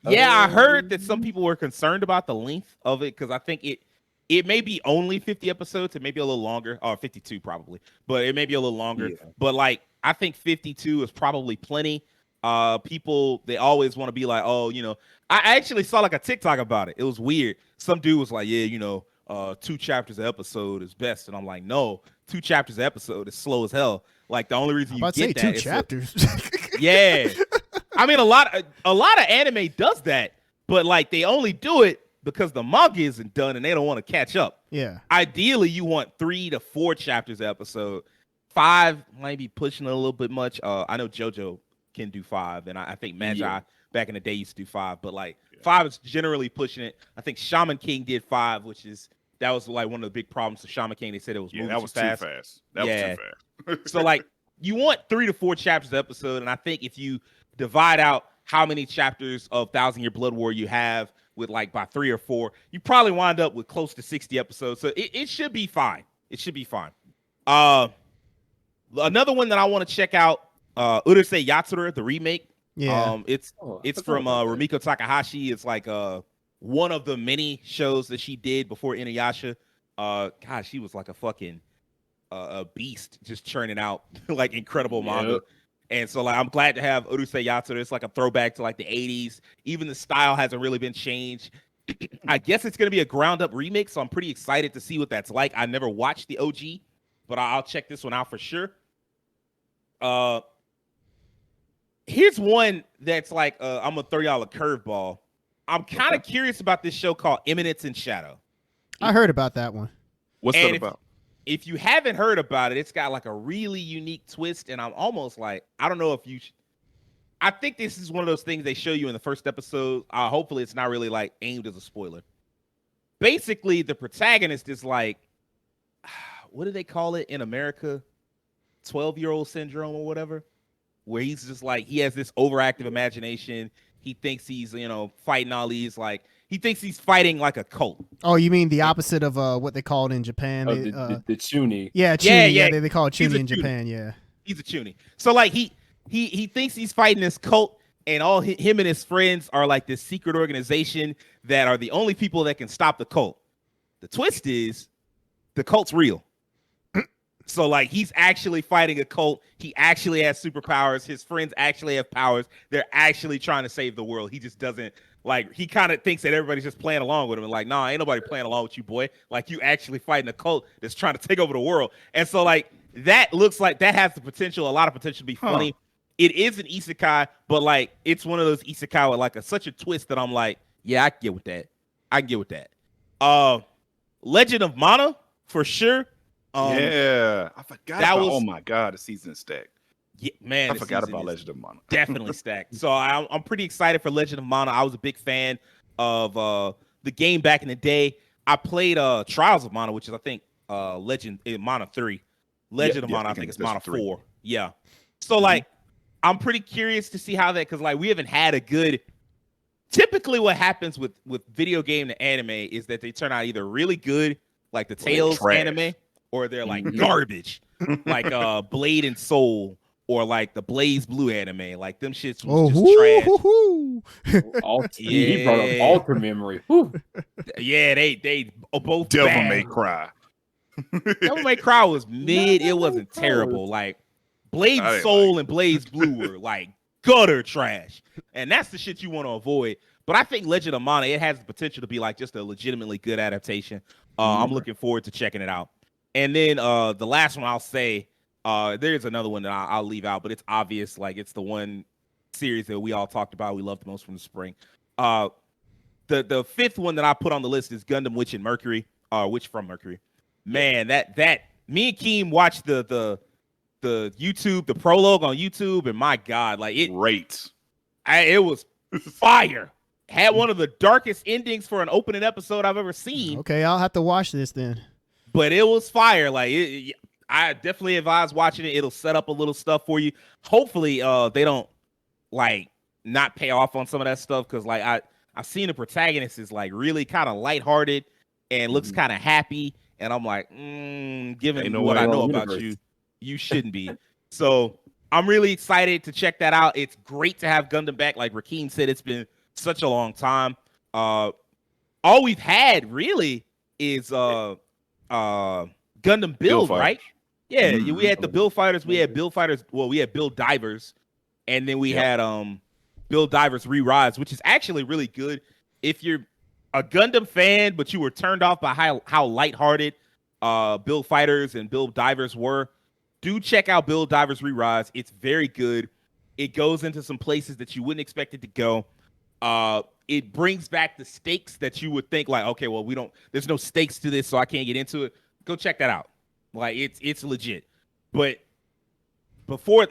Yeah, I heard that some people were concerned about the length of it because I think it may be only 50 episodes. It may be a little longer, or 52 probably, but it may be a little longer. Yeah. But like, I think 52 is probably plenty. People, they always want to be like, oh, I actually saw like a TikTok about it. It was weird. Some dude was like, yeah, 2 chapters an episode is best, and I'm like, no, 2 chapters an episode is slow as hell. Like the only reason I'm you about to say get 2 that is chapters. yeah. I mean, a lot of anime does that, but like they only do it because the manga isn't done and they don't want to catch up. Yeah. Ideally, you want 3 to 4 chapters an episode. 5 might be pushing it a little bit much. I know JoJo can do 5, and I think Magi back in the day used to do 5, but like 5 is generally pushing it. I think Shaman King did 5, that was like one of the big problems with Shaman King. They said it was moving that was too fast. Too fast. That was too fast. So like you want 3 to 4 chapters an episode, and I think if you divide out how many chapters of 1,000-Year Blood War you have with like by 3 or 4, you probably wind up with close to 60 episodes. So it should be fine. It should be fine. Another one that I want to check out, Urusei Yatsura, the remake. Yeah. It's from Rumiko Takahashi. It's like one of the many shows that she did before Inuyasha. God, she was like a fucking a beast, just churning out like incredible manga. And so like I'm glad to have Urusei Yatsura. It's like a throwback to like the 80s. Even the style hasn't really been changed. I guess it's gonna be a ground up remake, so I'm pretty excited to see what that's like. I never watched the OG, but I'll check this one out for sure. Here's one that's like I'm gonna throw y'all a curveball. I'm kind of curious about this show called Eminence in Shadow. I heard about that one. What's that about? If you haven't heard about it, it's got like a really unique twist, and I'm almost like, I don't know if you I think this is one of those things they show you in the first episode. Hopefully it's not really like aimed as a spoiler. Basically, the protagonist is like, what do they call it in America? 12-year-old syndrome or whatever, where he's just like, he has this overactive imagination. He thinks he's, fighting all these, like, he thinks he's fighting like a cult. Oh, you mean the opposite of what they call it in Japan? The Chuni. Yeah, Chuni. Yeah. They call it Chuni in Chuni. Japan. Yeah, He's a Chuni. So like he thinks he's fighting this cult, and all him and his friends are like this secret organization that are the only people that can stop the cult. The twist is the cult's real. So like he's actually fighting a cult. He actually has superpowers. His friends actually have powers. They're actually trying to save the world. He just doesn't like. He kind of thinks that everybody's just playing along with him, and like, nah, ain't nobody playing along with you, boy. Like you actually fighting a cult that's trying to take over the world. And so like that looks like that has the potential, a lot of potential to be funny. It is an isekai, but like it's one of those isekai with like such a twist that I'm like, yeah, I can get with that. I can get with that. Legend of Mana for sure. I forgot about. Oh my god, the season is stacked. Yeah, man, I forgot about Legend of Mana. Definitely stacked. So I'm pretty excited for Legend of Mana. I was a big fan of the game back in the day. I played Trials of Mana, which is I think Legend in Mana 3. Legend of Mana, I think it's Mana 4. Yeah. So like I'm pretty curious to see how that, because like we haven't had a good. Typically, what happens with video game to anime is that they turn out either really good, like the Tales anime, or they're like garbage, like Blade and Soul, or like the Blaze Blue anime. Like them shits was just trash. He brought up Alter Memory. Whew. Yeah, they both Devil bad. May Cry. Devil May Cry was mid. It wasn't terrible. Like Blade Soul and Blaze Blue were like gutter trash, and that's the shit you want to avoid. But I think Legend of Mana, it has the potential to be like just a legitimately good adaptation. I'm looking forward to checking it out. And then the last one I'll say, there's another one that I'll leave out, but it's obvious. Like it's the one series that we all talked about. We loved the most from the spring. The fifth one that I put on the list is Gundam Witch and Mercury. Witch from Mercury. Man, that me and Keem watched the YouTube, the prologue on YouTube, and my God, like it was fire. Had one of the darkest endings for an opening episode I've ever seen. Okay, I'll have to watch this then. But it was fire. Like I definitely advise watching it. It'll set up a little stuff for you. Hopefully, they don't like not pay off on some of that stuff, because like I've seen the protagonist is like really kind of lighthearted and looks kind of happy, and I'm like, given what I know about you, you shouldn't be. So I'm really excited to check that out. It's great to have Gundam back. Like Rakeem said, it's been such a long time. All we've had really is Gundam Build, right? Yeah, we had the Build Fighters, we had Build Fighters, well, we had Build Divers, and then we had Build Divers Re-Rise, which is actually really good. If you're a Gundam fan, but you were turned off by how lighthearted Build Fighters and Build Divers were, do check out Build Divers Re-Rise. It's very good. It goes into some places that you wouldn't expect it to go. It brings back the stakes that you would think like, okay, well, there's no stakes to this, so I can't get into it. Go check that out. Like it's legit. But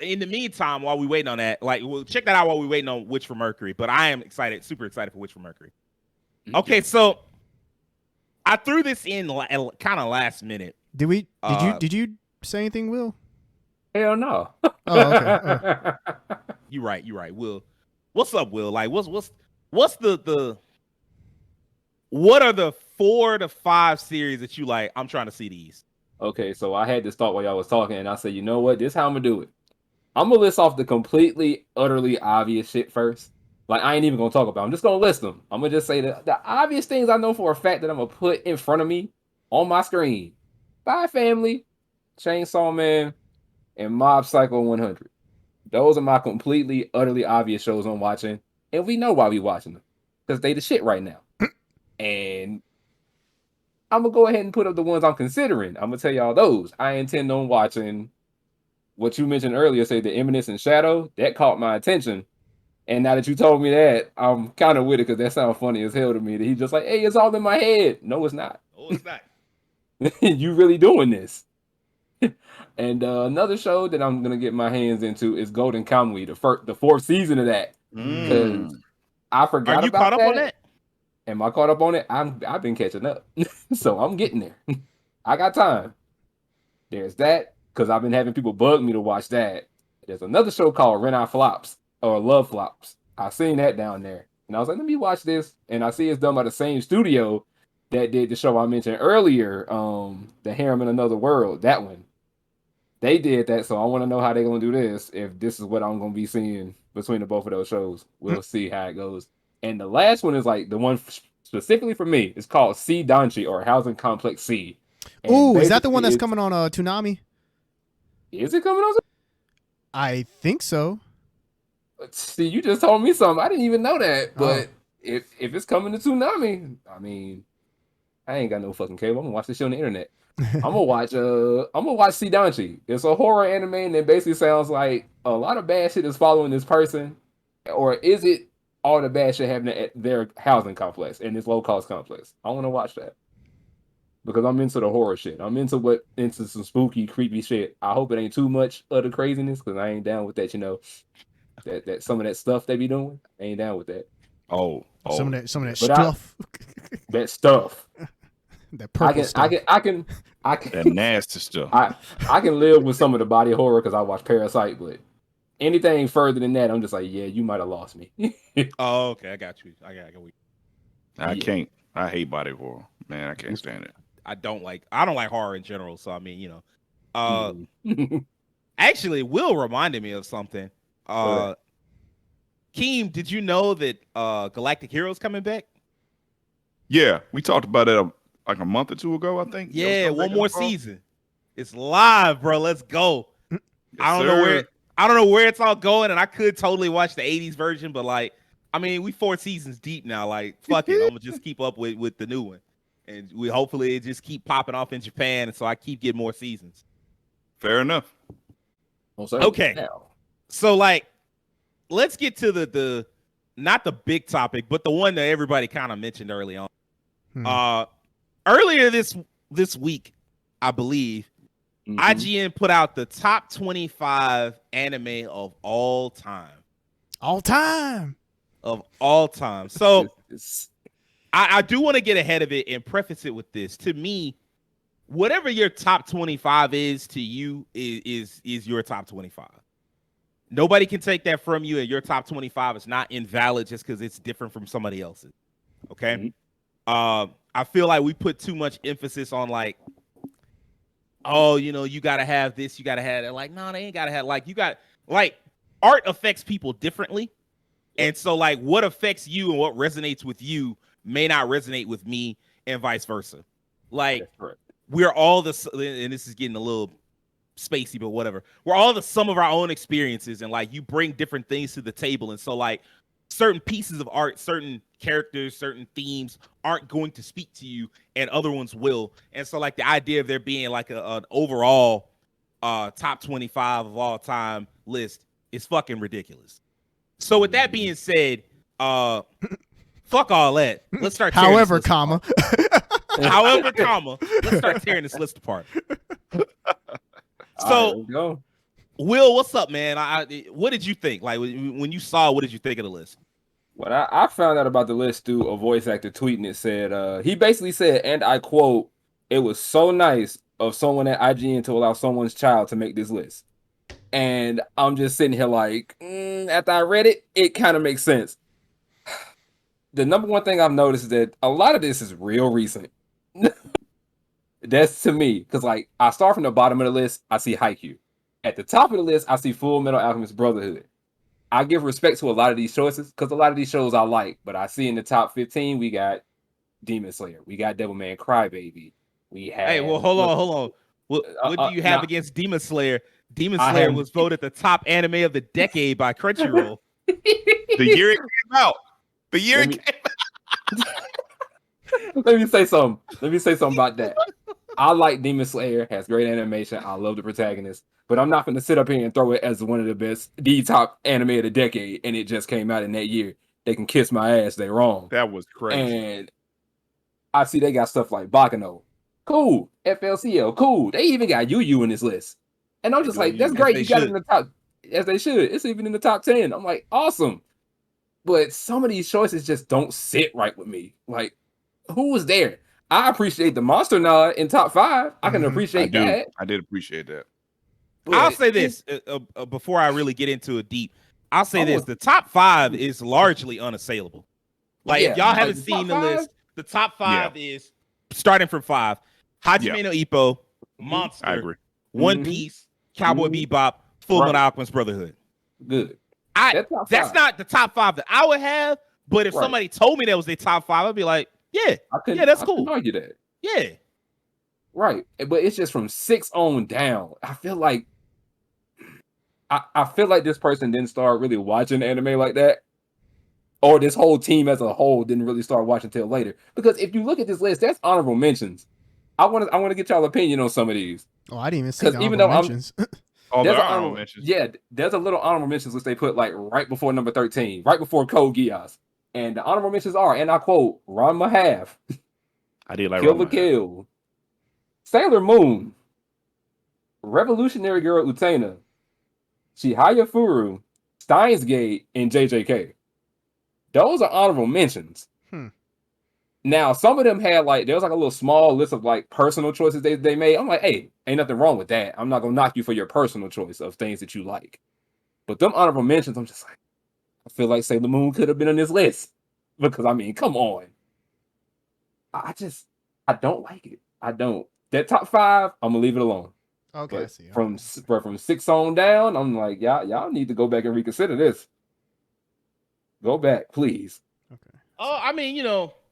in the meantime, while we waiting on that, like we'll check that out while we waiting on Witch for Mercury. But I am excited, super excited for Witch for Mercury. Okay, so I threw this in kind of last minute. Did you say anything, Will? Hell no. Oh, okay. Oh. You're right, Will. What's up, Will? Like, what's the what are the 4 to 5 series that you like? I'm trying to see these. Okay, so I had this thought while y'all was talking, and I said, you know what? This is how I'm gonna do it. I'm gonna list off the completely, utterly obvious shit first. Like, I ain't even gonna talk about it. I'm just gonna list them. I'm gonna just say the obvious things I know for a fact that I'm gonna put in front of me on my screen. Spy Family, Chainsaw Man, and Mob Psycho 100. Those are my completely, utterly obvious shows I'm watching, and we know why we watching them. Because they the shit right now. And I'm gonna go ahead and put up the ones I'm considering. I'm gonna tell y'all those. I intend on watching what you mentioned earlier, say the Eminence and Shadow. That caught my attention. And now that you told me that, I'm kind of with it because that sounds funny as hell to me. That he's just like, hey, it's all in my head. No, it's not. Oh, it's not. You really doing this. And another show that I'm gonna get my hands into is Golden Kamuy, the 4th season of that. Because I forgot. Are you about caught up on that? Am I caught up on it? I've been catching up, so I'm getting there. I got time. There's that because I've been having people bug me to watch that. There's another show called Renai Flops or Love Flops. I seen that down there, and I was like, let me watch this. And I see it's done by the same studio that did the show I mentioned earlier, The Harem in Another World. That one. They did that, so I want to know how they're gonna do this. If this is what I'm gonna be seeing between the both of those shows, we'll see how it goes. And the last one is like the one specifically for me. It's called C Danchi or Housing Complex C. Ooh, is that the one that's coming on Toonami? Is it coming on? I think so. See, you just told me something. I didn't even know that. But if it's coming to Toonami, I mean, I ain't got no fucking cable. I'm gonna watch this shit on the internet. I'm gonna watch C Danchi. It's a horror anime, and it basically sounds like a lot of bad shit is following this person, or is it all the bad shit happening at their housing complex in this low cost complex? I want to watch that because I'm into the horror shit. I'm into some spooky, creepy shit. I hope it ain't too much of the craziness because I ain't down with that. You know, that some of that stuff they be doing. I ain't down with that. Oh. Some of that But stuff. That stuff. That purple stuff. I can that nasty stuff. I can live with some of the body horror because I watch Parasite, but anything further than that, I'm just like, yeah, you might have lost me. Oh, okay, I got you. I can't. I hate body horror, man. I can't stand it. I don't like horror in general. So I mean, you know, actually, Will reminded me of something. Keem, did you know that Galactic Heroes coming back? Yeah, we talked about it like a month or 2 ago, I think. Yeah, one more season. It's live, bro. Let's go. Yes, I don't know where it's all going, and I could totally watch the 80s version, but like, I mean, we 4 seasons deep now. Like, fuck it. I'm gonna just keep up with the new one. And we hopefully it just keep popping off in Japan, and so I keep getting more seasons. Fair enough. Okay. So like, let's get to the not the big topic, but the one that everybody kind of mentioned early on. Earlier this week, I believe, IGN put out the top 25 anime of all time. All time. Of all time. So I do want to get ahead of it and preface it with this. To me, whatever your top 25 is to you is your top 25. Nobody can take that from you, and your top 25 is not invalid just because it's different from somebody else's. Okay? I feel like we put too much emphasis on like, oh, you know, you gotta have this, you gotta have that. Like, no, they ain't gotta have like you got like art affects people differently. And so like what affects you and what resonates with you may not resonate with me and vice versa. Like we're all and this is getting a little spacey, but whatever. We're all the sum of our own experiences, and like you bring different things to the table. And so like certain pieces of art, certain characters, certain themes aren't going to speak to you and other ones will. And so like the idea of there being like an overall top 25 of all time list is fucking ridiculous. So with that being said, fuck all that. Let's start tearing However, this list apart. However, let's start tearing this list apart. So, go. Will, what's up, man? What did you think? Like when you saw, what did you think of the list? What I found out about the list through a voice actor tweeting it said, he basically said, and I quote, "It was so nice of someone at IGN to allow someone's child to make this list." And I'm just sitting here like, after I read it, it kind of makes sense. The number one thing I've noticed is that a lot of this is real recent. That's to me, because like I start from the bottom of the list, I see Haikyuu. At the top of the list, I see Full Metal Alchemist Brotherhood. I give respect to a lot of these choices because a lot of these shows I like, but I see in the top 15 we got Demon Slayer, we got Devilman Crybaby, we have. Hey, well, hold on. What do you have against Demon Slayer? Demon Slayer was voted the top anime of the decade by Crunchyroll. The year it came out. The year it came out. Let me say something about that. I like Demon Slayer, has great animation. I love the protagonist, but I'm not going to sit up here and throw it as one of the top anime of the decade, and it just came out in that year. They can kiss my ass. They wrong. That was crazy. And I see they got stuff like Bakano. Cool. FLCL. Cool. They even got Yu in this list. And I'm just like, that's great. You got it in the top, as they should. It's even in the top 10. I'm like, awesome. But some of these choices just don't sit right with me. Like, who was there? I appreciate the monster nod in top 5. I can appreciate that. I did appreciate that. But I'll say this before I really get into it deep. I'll say this: the top 5 is largely unassailable. Like if y'all haven't seen the list, the top 5 is starting from 5: Hajime no Ippo, Monster, I agree. One Piece, Cowboy Bebop, Full Metal Alchemist Brotherhood. Good. That's not the top 5 that I would have. But if somebody told me that was their top 5, I'd be like, yeah, that's cool. I can argue that. Yeah. Right. But it's just from 6 on down. I feel like this person didn't start really watching anime like that. Or this whole team as a whole didn't really start watching until later. Because if you look at this list, that's honorable mentions. I want to get y'all opinion on some of these. Oh, I didn't even see the honorable mentions. There's honorable mentions. Yeah, there's a little honorable mentions which they put like right before number 13, right before Code Geass. And the honorable mentions are, and I quote, Ranma Half. I did like Kill the Kill. Sailor Moon. Revolutionary Girl Utena. Chihaya Furu. Steins Gate, and JJK. Those are honorable mentions. Now, some of them had like, there was like a little small list of like personal choices they made. I'm like, hey, ain't nothing wrong with that. I'm not going to knock you for your personal choice of things that you like. But them honorable mentions, I'm just like, I feel like Sailor Moon could have been on this list. Because, I mean, come on. I don't like it. I don't. That top 5, I'm going to leave it alone. Okay, I see. From 6 on down, I'm like, y'all need to go back and reconsider this. Go back, please. Okay. Oh, I mean,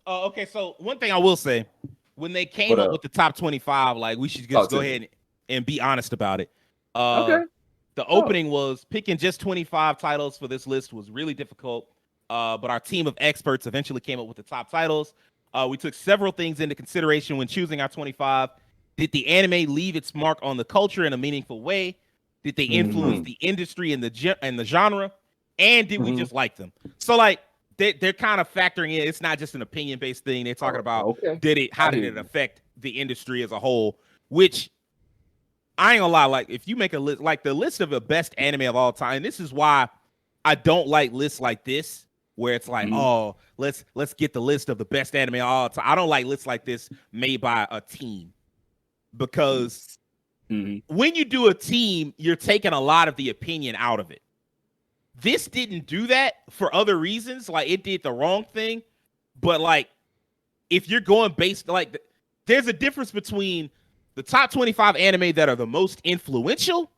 okay, so one thing I will say, when they came up with the top 25, like we should just go ahead and be honest about it. Okay. The opening was picking just 25 titles for this list was really difficult. But our team of experts eventually came up with the top titles. We took several things into consideration when choosing our 25. Did the anime leave its mark on the culture in a meaningful way? Did they influence the industry and the genre? And did we just like them? So like they're kind of factoring in. It's not just an opinion-based thing. They're talking about how did it affect the industry as a whole? Which I ain't gonna lie, like if you make a list, like the list of the best anime of all time, this is why I don't like lists like this, where it's like, oh, let's get the list of the best anime of all time. I don't like lists like this made by a team. Because when you do a team, you're taking a lot of the opinion out of it. This didn't do that for other reasons. Like it did the wrong thing. But like, if you're going based, like there's a difference between the top 25 anime that are the most influential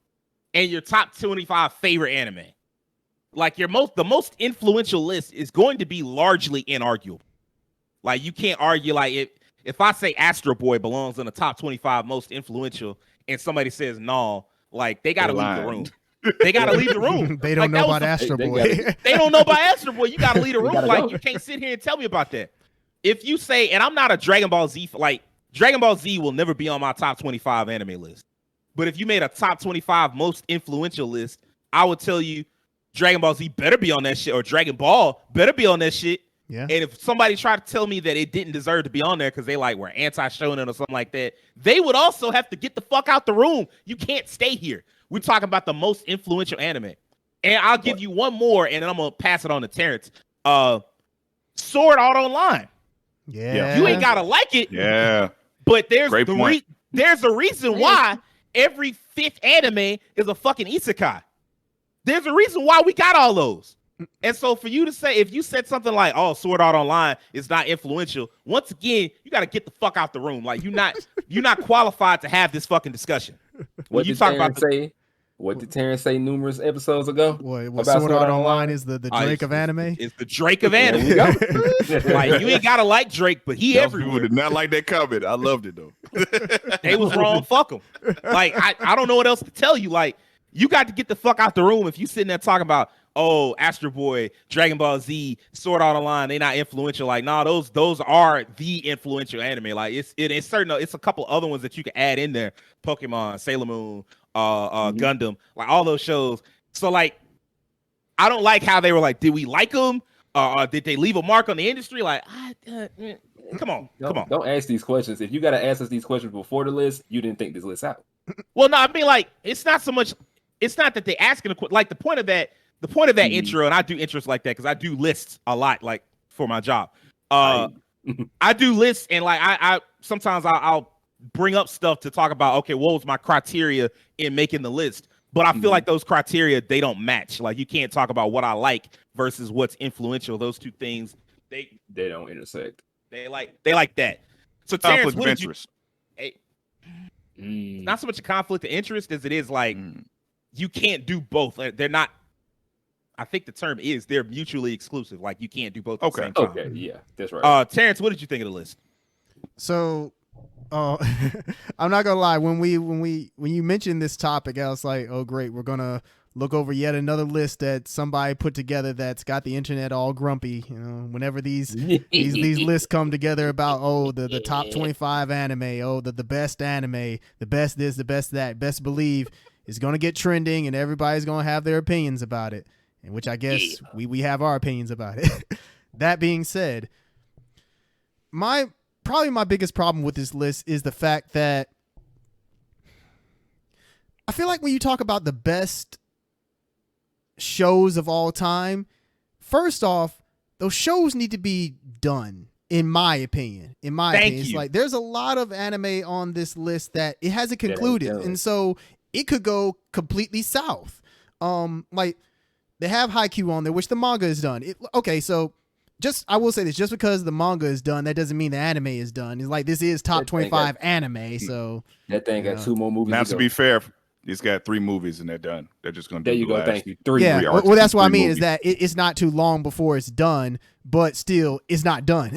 and your top 25 favorite anime. like the most influential list is going to be largely inarguable. Like you can't argue. Like if I say Astro Boy belongs in the top 25 most influential, and somebody says no, like they got to leave the room. They got to leave the room. They don't know about Astro Boy. They don't know about Astro Boy. You got to leave the room. Like go. you can't sit here and tell me about that. If you say, and I'm not a Dragon Ball Z, like Dragon Ball Z will never be on my top 25 anime list. But if you made a top 25 most influential list, I would tell you Dragon Ball Z better be on that shit, or Dragon Ball better be on that shit. Yeah. And if somebody tried to tell me that it didn't deserve to be on there because they like were anti-shonen or something like that, they would also have to get the fuck out the room. You can't stay here. We're talking about the most influential anime. And I'll give you one more, and then I'm gonna pass it on to Terrence. Sword Art Online. Yeah. You ain't gotta like it. Yeah. But there's Great point. there's a reason why every fifth anime is a fucking isekai. There's a reason why we got all those. And so for you to say, if you said something like, oh, Sword Art Online is not influential, once again, you got to get the fuck out the room. Like you're not qualified to have this fucking discussion. What did Terrence say? What did Terrence say numerous episodes ago? What Sword Art Online is the Drake of anime? It's the Drake of anime. Like you ain't gotta like Drake, but he everywhere. People did not like that comment. I loved it though. They was wrong. Fuck them. Like I don't know what else to tell you. Like you got to get the fuck out the room if you sitting there talking about, oh, Astro Boy, Dragon Ball Z, Sword Art Online, they not influential. Like, nah, those are the influential anime. Like it's a couple other ones that you can add in there. Pokemon, Sailor Moon, Gundam, like all those shows. So like, I don't like how they were like, did we like them? Did they leave a mark on the industry? Like, come on. Don't ask these questions. If you got to ask us these questions before the list, you didn't think this list out. Well, no, I mean, like, it's not that they asking like the point of that intro, and I do intros like that because I do lists a lot, like for my job. I do lists, and like I sometimes I'll bring up stuff to talk about. Okay, what was my criteria in making the list? But I feel like those criteria, they don't match. Like you can't talk about what I like versus what's influential. Those two things, they don't intersect. They like that. So Terrence, conflict of interest. Not so much a conflict of interest as it is like you can't do both. They're not. I think the term is they're mutually exclusive. Like you can't do both at the same time. Okay, yeah, that's right. Terrence, what did you think of the list? So, I'm not gonna lie. When you mentioned this topic, I was like, oh great, we're gonna look over yet another list that somebody put together that's got the internet all grumpy. You know, whenever these lists come together about the top 25 anime, the best anime, the best this, the best that, best believe is gonna get trending, and everybody's gonna have their opinions about it. In which I guess we have our opinions about it. That being said, probably my biggest problem with this list is the fact that I feel like when you talk about the best shows of all time, first off, those shows need to be done, in my opinion. It's like there's a lot of anime on this list that it hasn't concluded, and so it could go completely south. Like they have Haikyuu on there, which the manga is done. So I will say this, just because the manga is done, that doesn't mean the anime is done. It's like this is top 25 anime, so that thing got 2 more movies. Now to be fair, it's got 3 movies and they're done. They're just gonna do there you go. last. Thank you. 3. Yeah, well, that's what I mean is that it's not too long before it's done, but still, it's not done.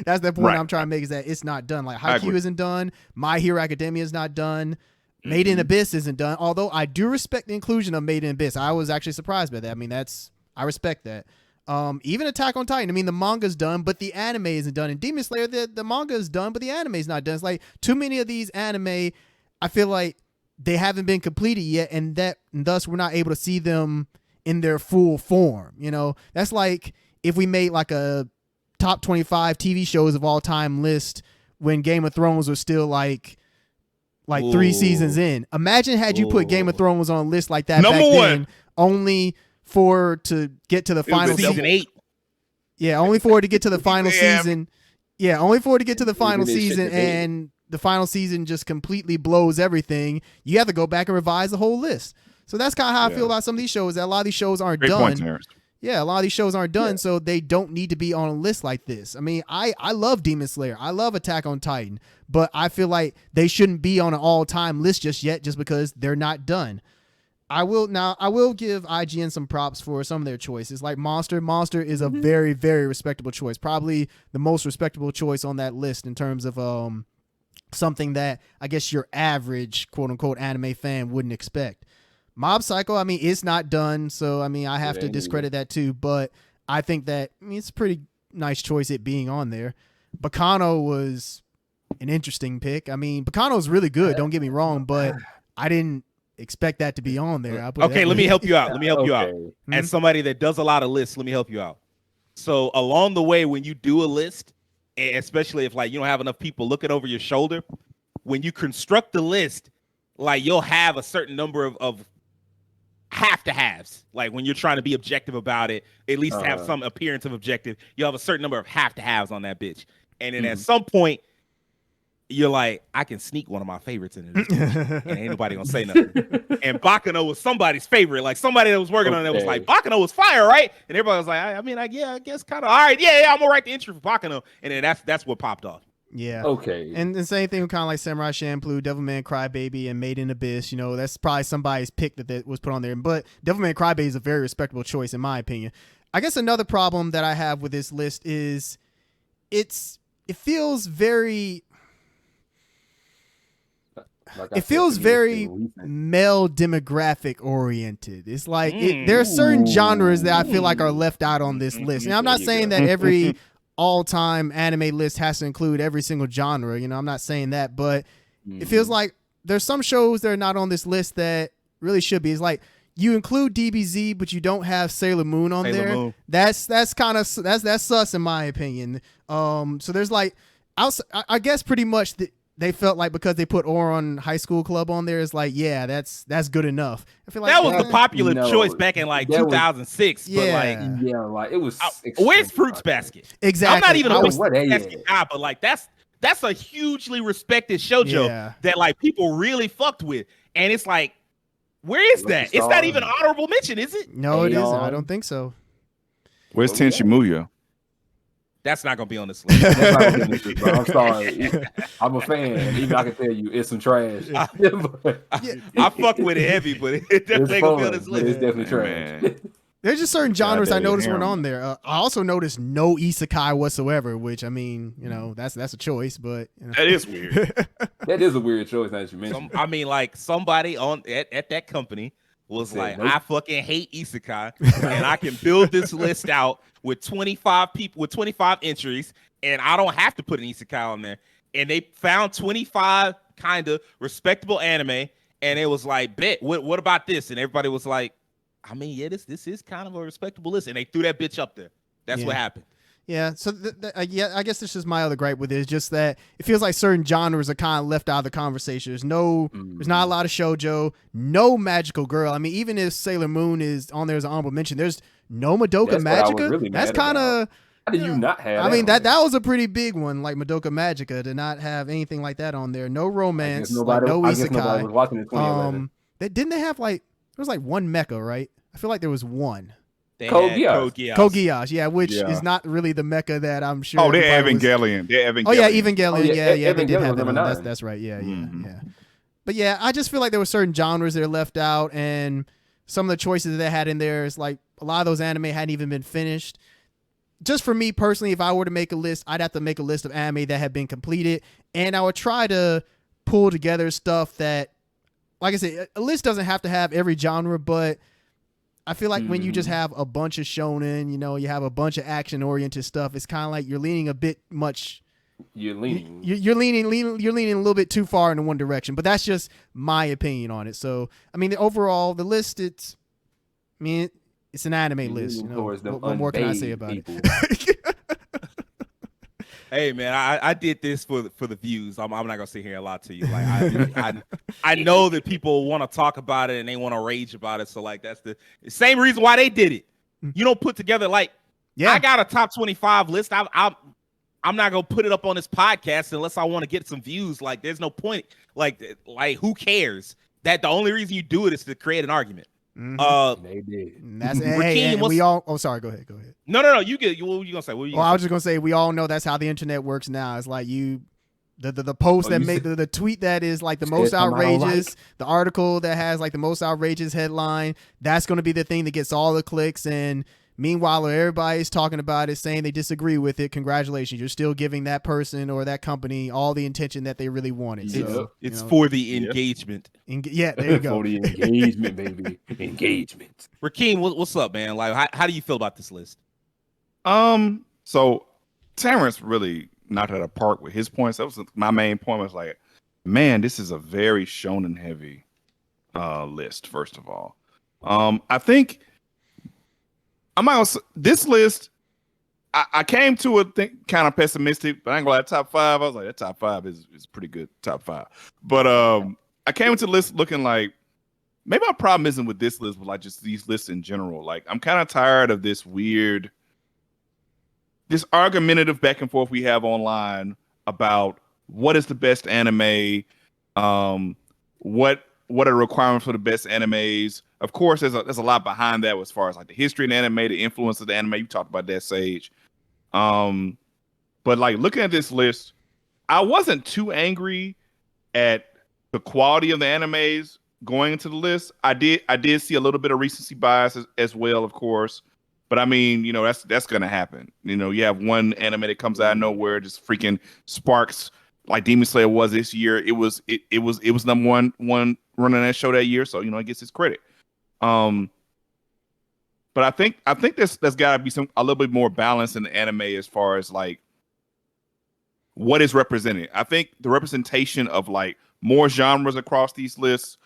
That's the point I'm trying to make, is that it's not done. Like Haikyuu isn't done, My Hero Academia is not done. Made in Abyss isn't done, although I do respect the inclusion of Made in Abyss. I was actually surprised by that. I mean, I respect that. Even Attack on Titan, I mean, the manga's done, but the anime isn't done. And Demon Slayer, the manga is done, but the anime is not done. It's like too many of these anime, I feel like they haven't been completed yet, and thus we're not able to see them in their full form. You know, that's like if we made like a top 25 TV shows of all time list when Game of Thrones was still like 3 seasons in. Imagine had you put Game of Thrones on a list like that Number back 1. then, only to get to the final season 8. Yeah, only for it to get to the final season. Yeah, only for it to get to the final season, and the final season just completely blows everything. You have to go back and revise the whole list. So that's kind of how I feel about some of these shows, that a lot of these shows aren't Great done. point, Terrence. Yeah, a lot of these shows aren't done, so they don't need to be on a list like this. I mean, I love Demon Slayer. I love Attack on Titan, but I feel like they shouldn't be on an all-time list just yet, just because they're not done. I will give IGN some props for some of their choices. Like Monster is a very, very respectable choice. Probably the most respectable choice on that list in terms of something that I guess your average quote unquote anime fan wouldn't expect. Mob Psycho, I mean, it's not done, so I mean I have to discredit that too, but I think that it's a pretty nice choice it being on there. Bacano was an interesting pick. I mean, Bacano is really good, don't get me wrong, but I didn't expect that to be on there. Okay, let me help you out. Let me help you out. Mm-hmm. As somebody that does a lot of lists, let me help you out. So along the way, when you do a list, and especially if like you don't have enough people looking over your shoulder, when you construct the list, like you'll have a certain number of have to haves. Like when you're trying to be objective about it, at least have some appearance of objective, you have a certain number of have to haves on that bitch. And then at some point, you're like, I can sneak one of my favorites in it, and ain't nobody gonna say nothing. And Bakano was somebody's favorite. Like somebody that was working on it was like, Bakano was fire, right? And everybody was like, I guess kind of. All right, yeah, I'm gonna write the entry for Bakano. And then that's what popped off. Yeah. Okay. And the same thing with kind of like Samurai Champloo, Devilman Crybaby, and Made in Abyss. You know, that's probably somebody's pick that was put on there. But Devilman Crybaby is a very respectable choice in my opinion. I guess another problem that I have with this list is it feels very. It feels very male demographic oriented. It's like there are certain genres that I feel like are left out on this list. And I'm not saying that every all-time anime list has to include every single genre. You know, I'm not saying that, but it feels like there's some shows that are not on this list that really should be. It's like you include DBZ, but you don't have Sailor Moon on there. That's kind of that's sus in my opinion. So there's like, I guess pretty much they felt like because they put Ouran High School Club on there, it's like, yeah, that's good enough. I feel like that was the popular choice back in like 2006. Yeah. But like it was. Where's Fruits Basket? Exactly. I'm not even a Fruits Basket guy, but like that's a hugely respected shoujo that like people really fucked with, and it's like, where is that? It's not even honorable mention, is it? No, it isn't. I don't think so. Where's Tenchi Muyo? That's not gonna be on this list. I'm sorry. I'm a fan. Even I can tell you, it's some trash. I fuck with it heavy, but it definitely ain't gonna be on this list. It's definitely trash. There's just certain genres I noticed weren't on there. I also noticed no isekai whatsoever, which I mean, you know, that's a choice, but you know. That is weird. That is a weird choice, as you mentioned. I mean, like somebody at that company was like, I fucking hate isekai, and I can build this list out with 25 people with 25 entries, and I don't have to put an isekai on there. And they found 25 kind of respectable anime, and it was like, bet, what about this? And everybody was like, I mean, yeah, this is kind of a respectable list, and they threw that bitch up there. That's what happened. Yeah, so I guess this is my other gripe with it, is just that it feels like certain genres are kind of left out of the conversation. There's not a lot of shoujo, no magical girl. I mean, even if Sailor Moon is on there as an honorable mention, there's no Madoka Magica. Really that's kind of. How did you not have? I mean, that was a pretty big one, like Madoka Magica, to not have anything like that on there. No romance, no isekai. I guess nobody was watching it. Didn't they have like there was like one mecha, right? I feel like there was one. Code Geass, yeah, which is not really the mecha that I'm sure. Oh, they're Evangelion. They're Evangelion. Oh yeah, Evangelion. Yeah, they did have that. Evangelion. That's right. Yeah. But yeah, I just feel like there were certain genres that are left out, and some of the choices that they had in there is like a lot of those anime hadn't even been finished. Just for me personally, if I were to make a list, I'd have to make a list of anime that have been completed, and I would try to pull together stuff that, like I said, a list doesn't have to have every genre, but I feel like when you just have a bunch of shonen, you know, you have a bunch of action-oriented stuff, it's kind of like you're leaning a bit much. You're leaning a little bit too far in one direction, but that's just my opinion on it. So, I mean, the list, it's an anime list. You know, what more can I say about it? Hey man, I did this for the views. I'm not gonna sit here and lie to you. Like I know that people want to talk about it and they want to rage about it. So like that's the same reason why they did it. You don't put together I got a top 25 list. I'm not gonna put it up on this podcast unless I want to get some views. Like there's no point. Like who cares? That the only reason you do it is to create an argument. They did. We all. Oh, sorry. Go ahead. No. You get. What were you gonna say? I was just gonna say we all know that's how the internet works now. It's like you The post Oh, that you made said- the tweet that is like the said most something I don't outrageous, the article that has like the most outrageous headline, that's going to be the thing that gets all the clicks. And meanwhile, everybody's talking about it, saying they disagree with it. Congratulations, you're still giving that person or that company all the attention that they really wanted. Yep. So It's you know, for the Yeah. engagement. yeah, there you go. For the engagement, baby. Engagement. Rakeem, what's up, man? Like, how do you feel about this list? So Terrence really knocked it out of the park with his points. That was my main point. Was like, man, this is a very shonen heavy list. First of all, I think this list. I came to it kind of pessimistic, but I ain't gonna lie. Top 5, I was like, that top 5 is pretty good. Top 5, but I came into the list looking like maybe my problem isn't with this list, but like just these lists in general. Like I'm kind of tired of this argumentative back and forth we have online about what is the best anime, what are the requirements for the best animes. Of course, there's a lot behind that as far as like the history of the anime, the influence of the anime. You talked about that, Sage. But like looking at this list, I wasn't too angry at the quality of the animes going into the list. I did see a little bit of recency bias as well, of course. But I mean, you know, that's gonna happen. You know, you have one anime that comes out of nowhere, just freaking sparks, like Demon Slayer was this year. It was number one running that show that year, so you know, it gets its credit. But I think there's gotta be a little bit more balance in the anime as far as like what is represented. I think the representation of like more genres across these lists,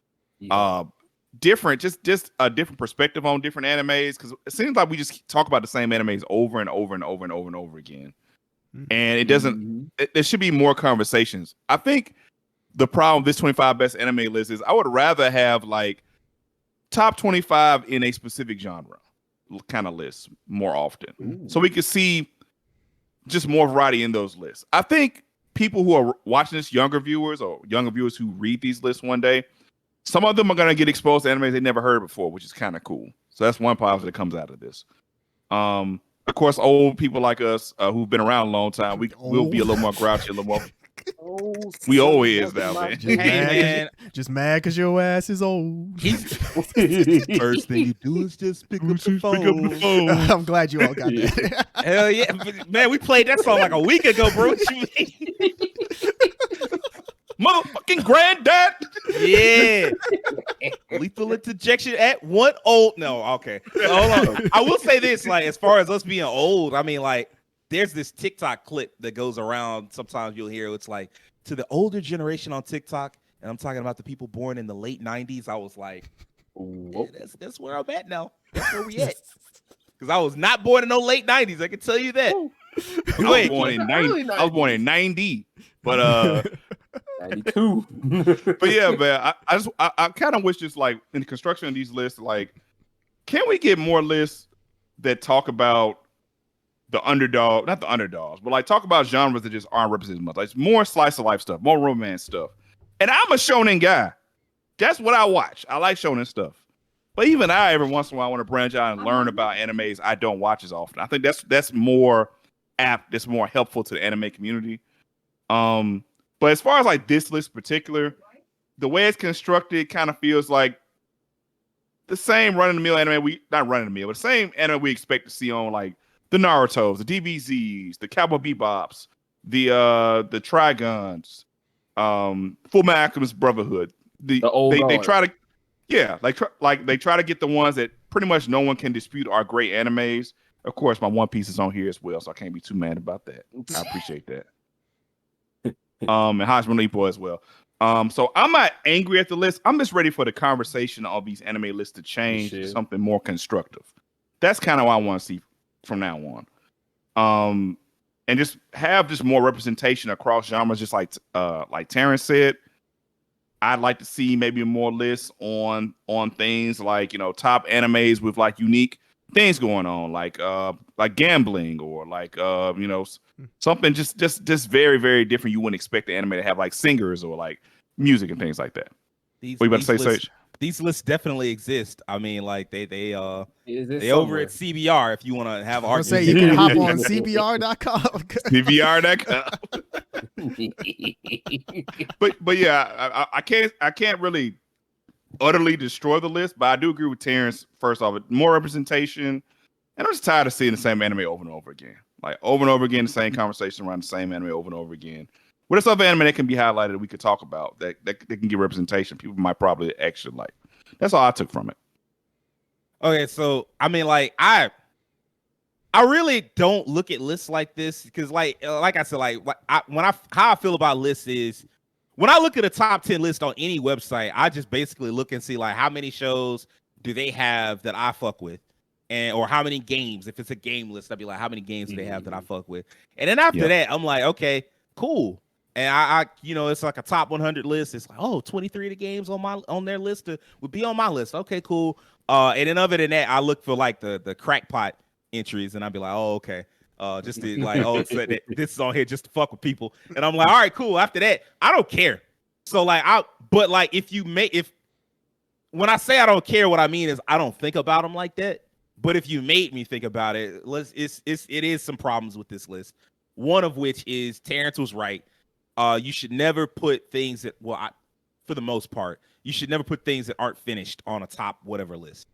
different, just a different perspective on different animes, because it seems like we just talk about the same animes over and over and over and over and over again, and it doesn't. There should be more conversations. I think the problem with this 25 best anime list is I would rather have like top 25 in a specific genre kind of list more often, so we could see just more variety in those lists. I think people who are watching this, younger viewers who read these lists one day, some of them are going to get exposed to animes they never heard before, which is kind of cool. So that's one positive that comes out of this. Of course, old people like us who've been around a long time, we'll be a little more grouchy, a little more. We always now, man. Just mad because your ass is old. First thing you do is just pick up the phone. I'm glad you all got that. Hell yeah, man! We played that song like a week ago, bro. Motherfucking granddad. Yeah. Lethal interjection at 1 old. No, okay. Hold on. I will say this, like, as far as us being old, I mean, like, there's this TikTok clip that goes around. Sometimes you'll hear it's like, to the older generation on TikTok, and I'm talking about the people born in the late 90s. I was like, yeah, that's where I'm at now. That's where we at. Because I was not born in no late 90s. I can tell you that. I was born in 90. I was born in 90. But 92. but yeah, man, I kind of wish just like in the construction of these lists, like, can we get more lists that talk about the underdog, not the underdogs, but like talk about genres that just aren't represented much. Like more slice of life stuff, more romance stuff. And I'm a shonen guy. That's what I watch. I like shonen stuff. But even I, every once in a while, want to branch out and learn about animes I don't watch as often. I think that's more apt. That's more helpful to the anime community. But as far as like this list in particular, the way it's constructed kind of feels like the same run-of-the-mill anime not run-of-the-mill, but the same anime we expect to see on like the Narutos, the DBZs, the Cowboy Bebops, the Trigons, Full Metal Alchemist Brotherhood. They try to, yeah, they try to get the ones that pretty much no one can dispute are great animes. Of course, my One Piece is on here as well, so I can't be too mad about that. I appreciate that. And Hajime no Ippo as well. So I'm not angry at the list. I'm just ready for the conversation of these anime lists to change to something more constructive. That's kind of what I want to see from now on. And just have just more representation across genres, just like Terrence said. I'd like to see maybe more lists on things like, you know, top animes with like unique things going on, like gambling or like you know, something just very, very different. You wouldn't expect the anime to have like singers or like music and things like that. What you about to say, Sage? These lists definitely exist. I mean, like they Is it over somewhere? at CBR if you want to have I was arguments. say you can hop on CBR.com. CVR.com. But yeah, I can't really utterly destroy the list, but I do agree with Terrence. First off, more representation, and I'm just tired of seeing the same anime over and over again. Like over and over again, the same conversation around the same anime over and over again. What is other anime that can be highlighted that we could talk about that can get representation? People might probably actually like. That's all I took from it. Okay, so I mean, like I really don't look at lists like this because, like I said, how I feel about lists is when I look at a top 10 list on any website, I just basically look and see like how many shows do they have that I fuck with, and or how many games. If it's a game list, I'd be like, how many games do they have that I fuck with? And then after that, I'm like, okay, cool. And I it's like a top 100 list. It's like, 23 of the games on their list would be on my list. Okay, cool. And then other than that, I look for like the crackpot entries, and I'd be like, oh, okay. Just to like, so this is on here just to fuck with people. And I'm like, all right, cool. After that, I don't care. So like, but like, when I say I don't care, what I mean is I don't think about them like that. But if you made me think about it, it is some problems with this list. One of which is Terrence was right. You should never put things that, for the most part, you should never put things that aren't finished on a top whatever list.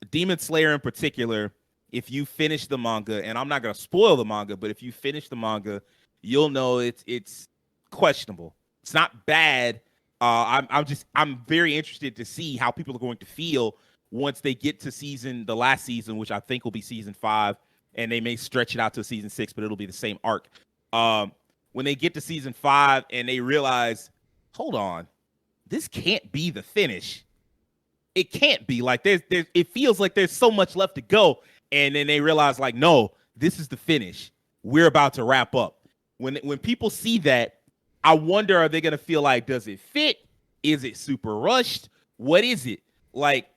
Demon Slayer in particular, if you finish the manga, and I'm not gonna spoil the manga, but if you finish the manga, you'll know it's questionable. It's not bad. I'm very interested to see how people are going to feel once they get to the last season, which I think will be season 5, and they may stretch it out to season 6, but it'll be the same arc. When they get to season 5 and they realize, hold on, this can't be the finish. It can't be. Like it feels like there's so much left to go. And then they realize, like, no, this is the finish. We're about to wrap up. When people see that, I wonder, are they gonna feel like, does it fit? Is it super rushed? What is it? Like,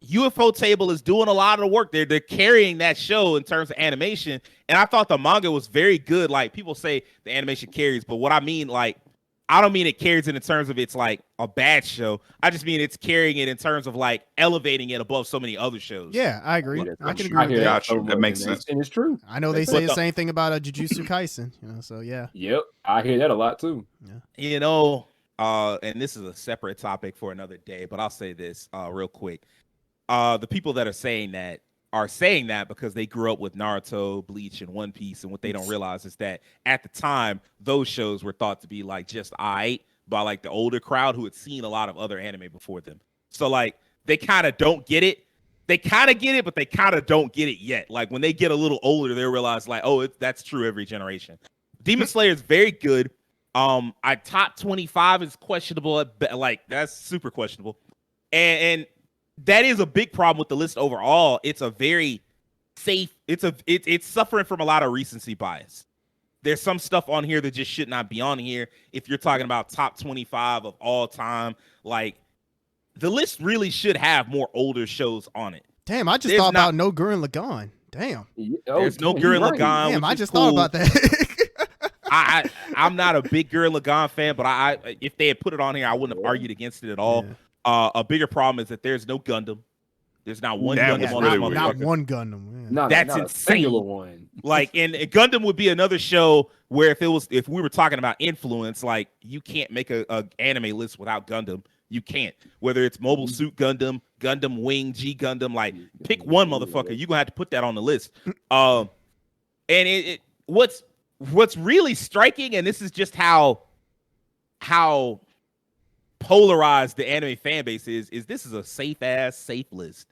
UFO Table is doing a lot of the work. They're carrying that show in terms of animation. And I thought the manga was very good. Like, people say the animation carries, but what I mean, like, I don't mean it carries it in terms of it's like a bad show. I just mean it's carrying it in terms of like elevating it above so many other shows. Yeah, I agree. I can agree I with hear that. That makes sense. And it's true. I know they say the same thing about Jujutsu Kaisen, so yeah. Yep, I hear that a lot too. Yeah. And this is a separate topic for another day, but I'll say this real quick. The people that are saying that because they grew up with Naruto, Bleach, and One Piece, and what they don't realize is that at the time those shows were thought to be like just aight by like the older crowd who had seen a lot of other anime before them. So like they kind of don't get it. They kind of get it, but they kind of don't get it yet. Like when they get a little older, they realize like, oh, that's true every generation. Demon Slayer is very good. I top 25 is questionable. Like that's super questionable, and that is a big problem with the list overall. It's a very safe. It's suffering from a lot of recency bias. There's some stuff on here that just should not be on here. If you're talking about top 25 of all time, like the list really should have more older shows on it. Damn, I just thought about No Gurren Lagann. Damn. There's no Gurren Lagann. Damn, I just thought about that. I'm not a big Gurren Lagann fan, but if they had put it on here, I wouldn't have argued against it at all. Yeah. A bigger problem is that there's no Gundam. There's not one Gundam on this motherfucker. Not one Gundam. Yeah. That's not insane. A one. Like, and Gundam would be another show where if we were talking about influence, like you can't make a anime list without Gundam. You can't. Whether it's Mobile Suit Gundam, Gundam Wing, G Gundam, like pick one motherfucker. You're gonna have to put that on the list. And what's really striking, and this is just how polarized the anime fan base is this is a safe list.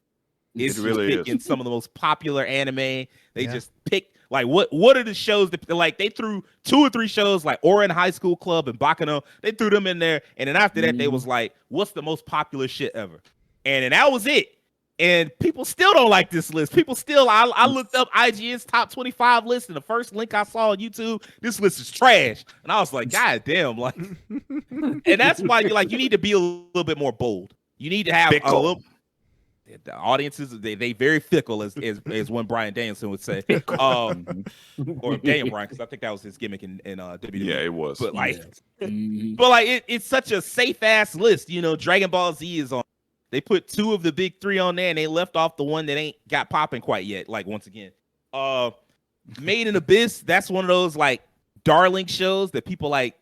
It's really picking some of the most popular anime. They just pick like what are the shows that like they threw 2 or 3 shows like Ouran High School Club and Baccano. They threw them in there, and then after that they was like, what's the most popular shit ever? And then that was it. And people still don't like this list. People still, I looked up IGN's top 25 list, and the first link I saw on YouTube, this list is trash. And I was like, God damn, like, and that's why you need to be a little bit more bold. You need to have a little. the audiences they very fickle as one Bryan Danielson would say, or Daniel Bryan, because I think that was his gimmick in WWE. Yeah, it was. But like, Mhm. but like it's such a safe ass list. You know, Dragon Ball Z is on. They put 2 of the big 3 on there, and they left off the one that ain't got popping quite yet. Like once again, Made in Abyss. That's one of those like darling shows that people like.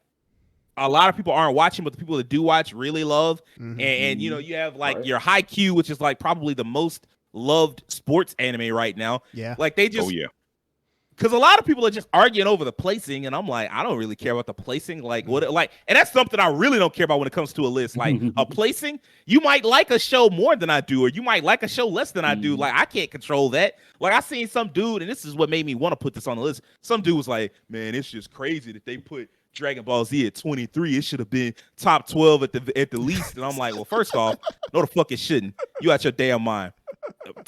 A lot of people aren't watching, but the people that do watch really love. And you know, you have like your Haikyuu, which is like probably the most loved sports anime right now. Yeah. Like they just, Oh yeah. because a lot of people are just arguing over the placing, and I'm like, I don't really care about the placing. Like what, like, and that's something I really don't care about when it comes to a list. Like a placing, you might like a show more than I do, or you might like a show less than I do. Like I can't control that. Like I seen some dude, and this is what made me want to put this on the list. Some dude was like, man, it's just crazy that they put Dragon Ball Z at 23. It should have been top 12 at the least. And I'm like, well, first off, no, the fuck it shouldn't. You out your damn mind.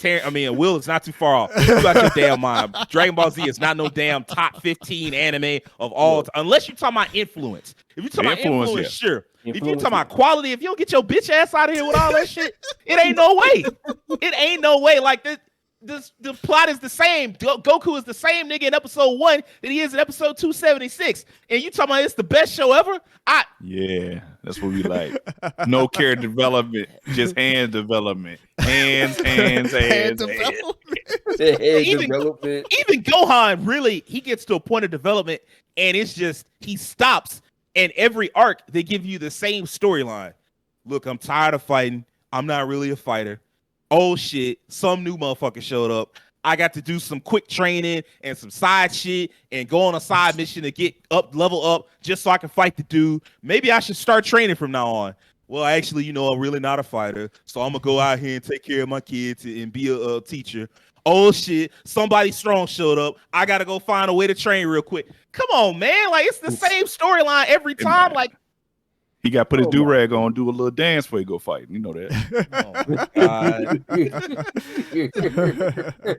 Will is not too far off. You out your damn mind. Dragon Ball Z is not no damn top 15 anime of all unless you're talking about influence. If you're talking about influence, sure. If you're talking about quality, if you don't get your bitch ass out of here with all that shit, it ain't no way. It ain't no way. Like the plot is the same. Goku is the same nigga in episode 1 that he is in episode 276. And you talking about it's the best show ever? Yeah, that's what we like. No character development, just hand development. Hands. Hand development. Even Gohan, really, he gets to a point of development, and it's just he stops. And every arc, they give you the same storyline. Look, I'm tired of fighting. I'm not really a fighter. Oh shit, some new motherfucker showed up. I got to do some quick training and some side shit and go on a side mission to get level up just so I can fight the dude. Maybe I should start training from now on. Well, actually, you know, I'm really not a fighter, so I'm gonna go out here and take care of my kids and be a teacher. Oh shit, somebody strong showed up. I gotta go find a way to train real quick. Come on, man. Like it's the same storyline every time. Like he got to put his do-rag on, do a little dance before he go fight. You know that. Oh my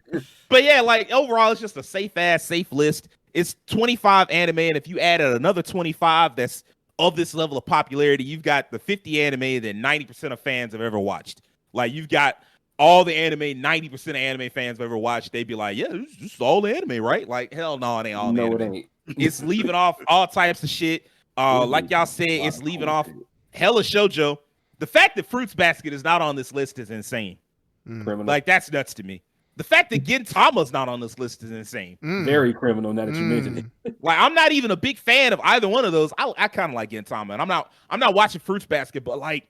God. But yeah, like overall, it's just a safe list. It's 25 anime, and if you added another 25 that's of this level of popularity, you've got the 50 anime that 90% of fans have ever watched. Like you've got all the anime 90% of anime fans have ever watched. They'd be like, yeah, this is all the anime, right? Like, hell no, it ain't all the anime. It ain't. It's leaving off all types of shit. Like y'all said, it's leaving off hella shoujo. The fact that Fruits Basket is not on this list is insane. Criminal. Like that's nuts to me. The fact that Gintama's not on this list is insane. Very criminal now that you mentioned it. Like I'm not even a big fan of either one of those. I kind of like Gintama, and I'm not watching Fruits Basket, but like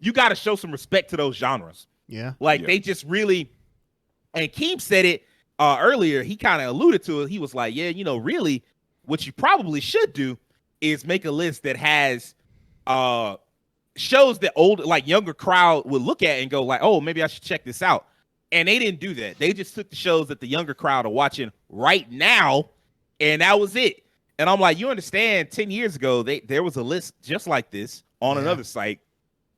you got to show some respect to those genres. Yeah. Like they just really, and Keem said it earlier. He kind of alluded to it. He was like, yeah, you know, really what you probably should do is make a list that has shows that old, like younger crowd would look at and go like, oh, maybe I should check this out. And they didn't do that. They just took the shows that the younger crowd are watching right now, and that was it. And I'm like, you understand, 10 years ago, there was a list just like this on another site.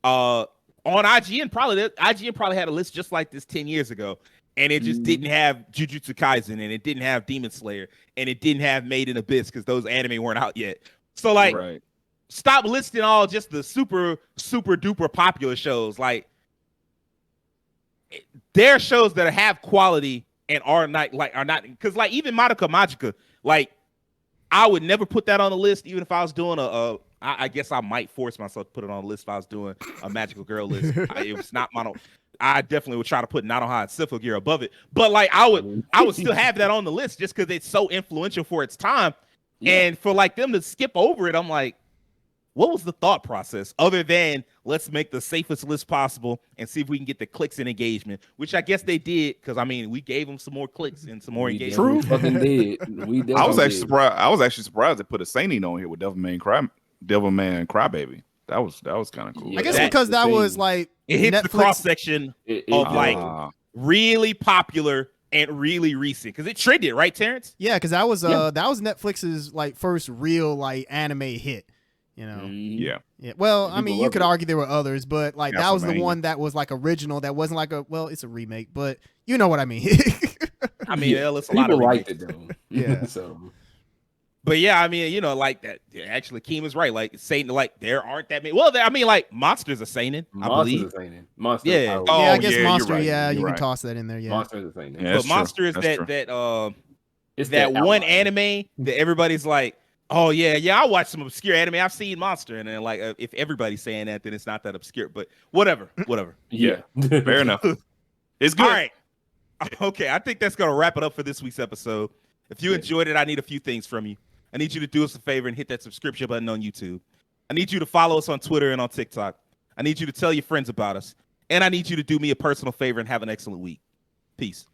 On IGN, IGN probably had a list just like this 10 years ago. And it just didn't have Jujutsu Kaisen, and it didn't have Demon Slayer, and it didn't have Made in Abyss because those anime weren't out yet. So like, stop listing all just the super duper popular shows. Like, there are shows that have quality and are not because like even Madoka Magica, like I would never put that on the list, even if I was doing I guess I might force myself to put it on the list if I was doing a Magical Girl list. It was not Mono. I definitely would try to put Not on High Syphil Gear above it, but like I would still have that on the list just because it's so influential for its time, and for like them to skip over it, I'm like, what was the thought process other than let's make the safest list possible and see if we can get the clicks and engagement, which I guess they did because I mean we gave them some more clicks and some more engagement. True, fucking did. We did. I was actually surprised they put a seinen on here with Devilman Crybaby. That was kind of cool. I guess because that was like it hits Netflix. the cross section of like really popular and really recent because it trended, right, Terrence? Yeah, because that was Netflix's like first real like anime hit. You know. Yeah. Well, I mean, you could argue there were others, but like that was the Castlevania. one that was like original. That wasn't like it's a remake, but you know what I mean. I mean, it's a People lot of liked remakes. it though. Yeah. So But yeah, I mean, you know, like that. Yeah, actually, Keem is right. Like saying, like there aren't that many. Well, I mean, like monsters are seinen, I believe. Monsters are saying Monsters. Yeah. Are, Oh, Yeah, I guess yeah, you're Monster. right. Yeah, You're you can right. toss that in there. Yeah. Monsters are saying Yeah, But that's true. monster is That's that true. It's that one outlier. anime that everybody's like, oh yeah, I watch some obscure anime. I've seen Monster, and then like if everybody's saying that, then it's not that obscure. But whatever. Yeah. Fair enough. It's good. All right. Okay, I think that's gonna wrap it up for this week's episode. If you Yeah. enjoyed it, I need a few things from you. I need you to do us a favor and hit that subscription button on YouTube. I need you to follow us on Twitter and on TikTok. I need you to tell your friends about us. And I need you to do me a personal favor and have an excellent week. Peace.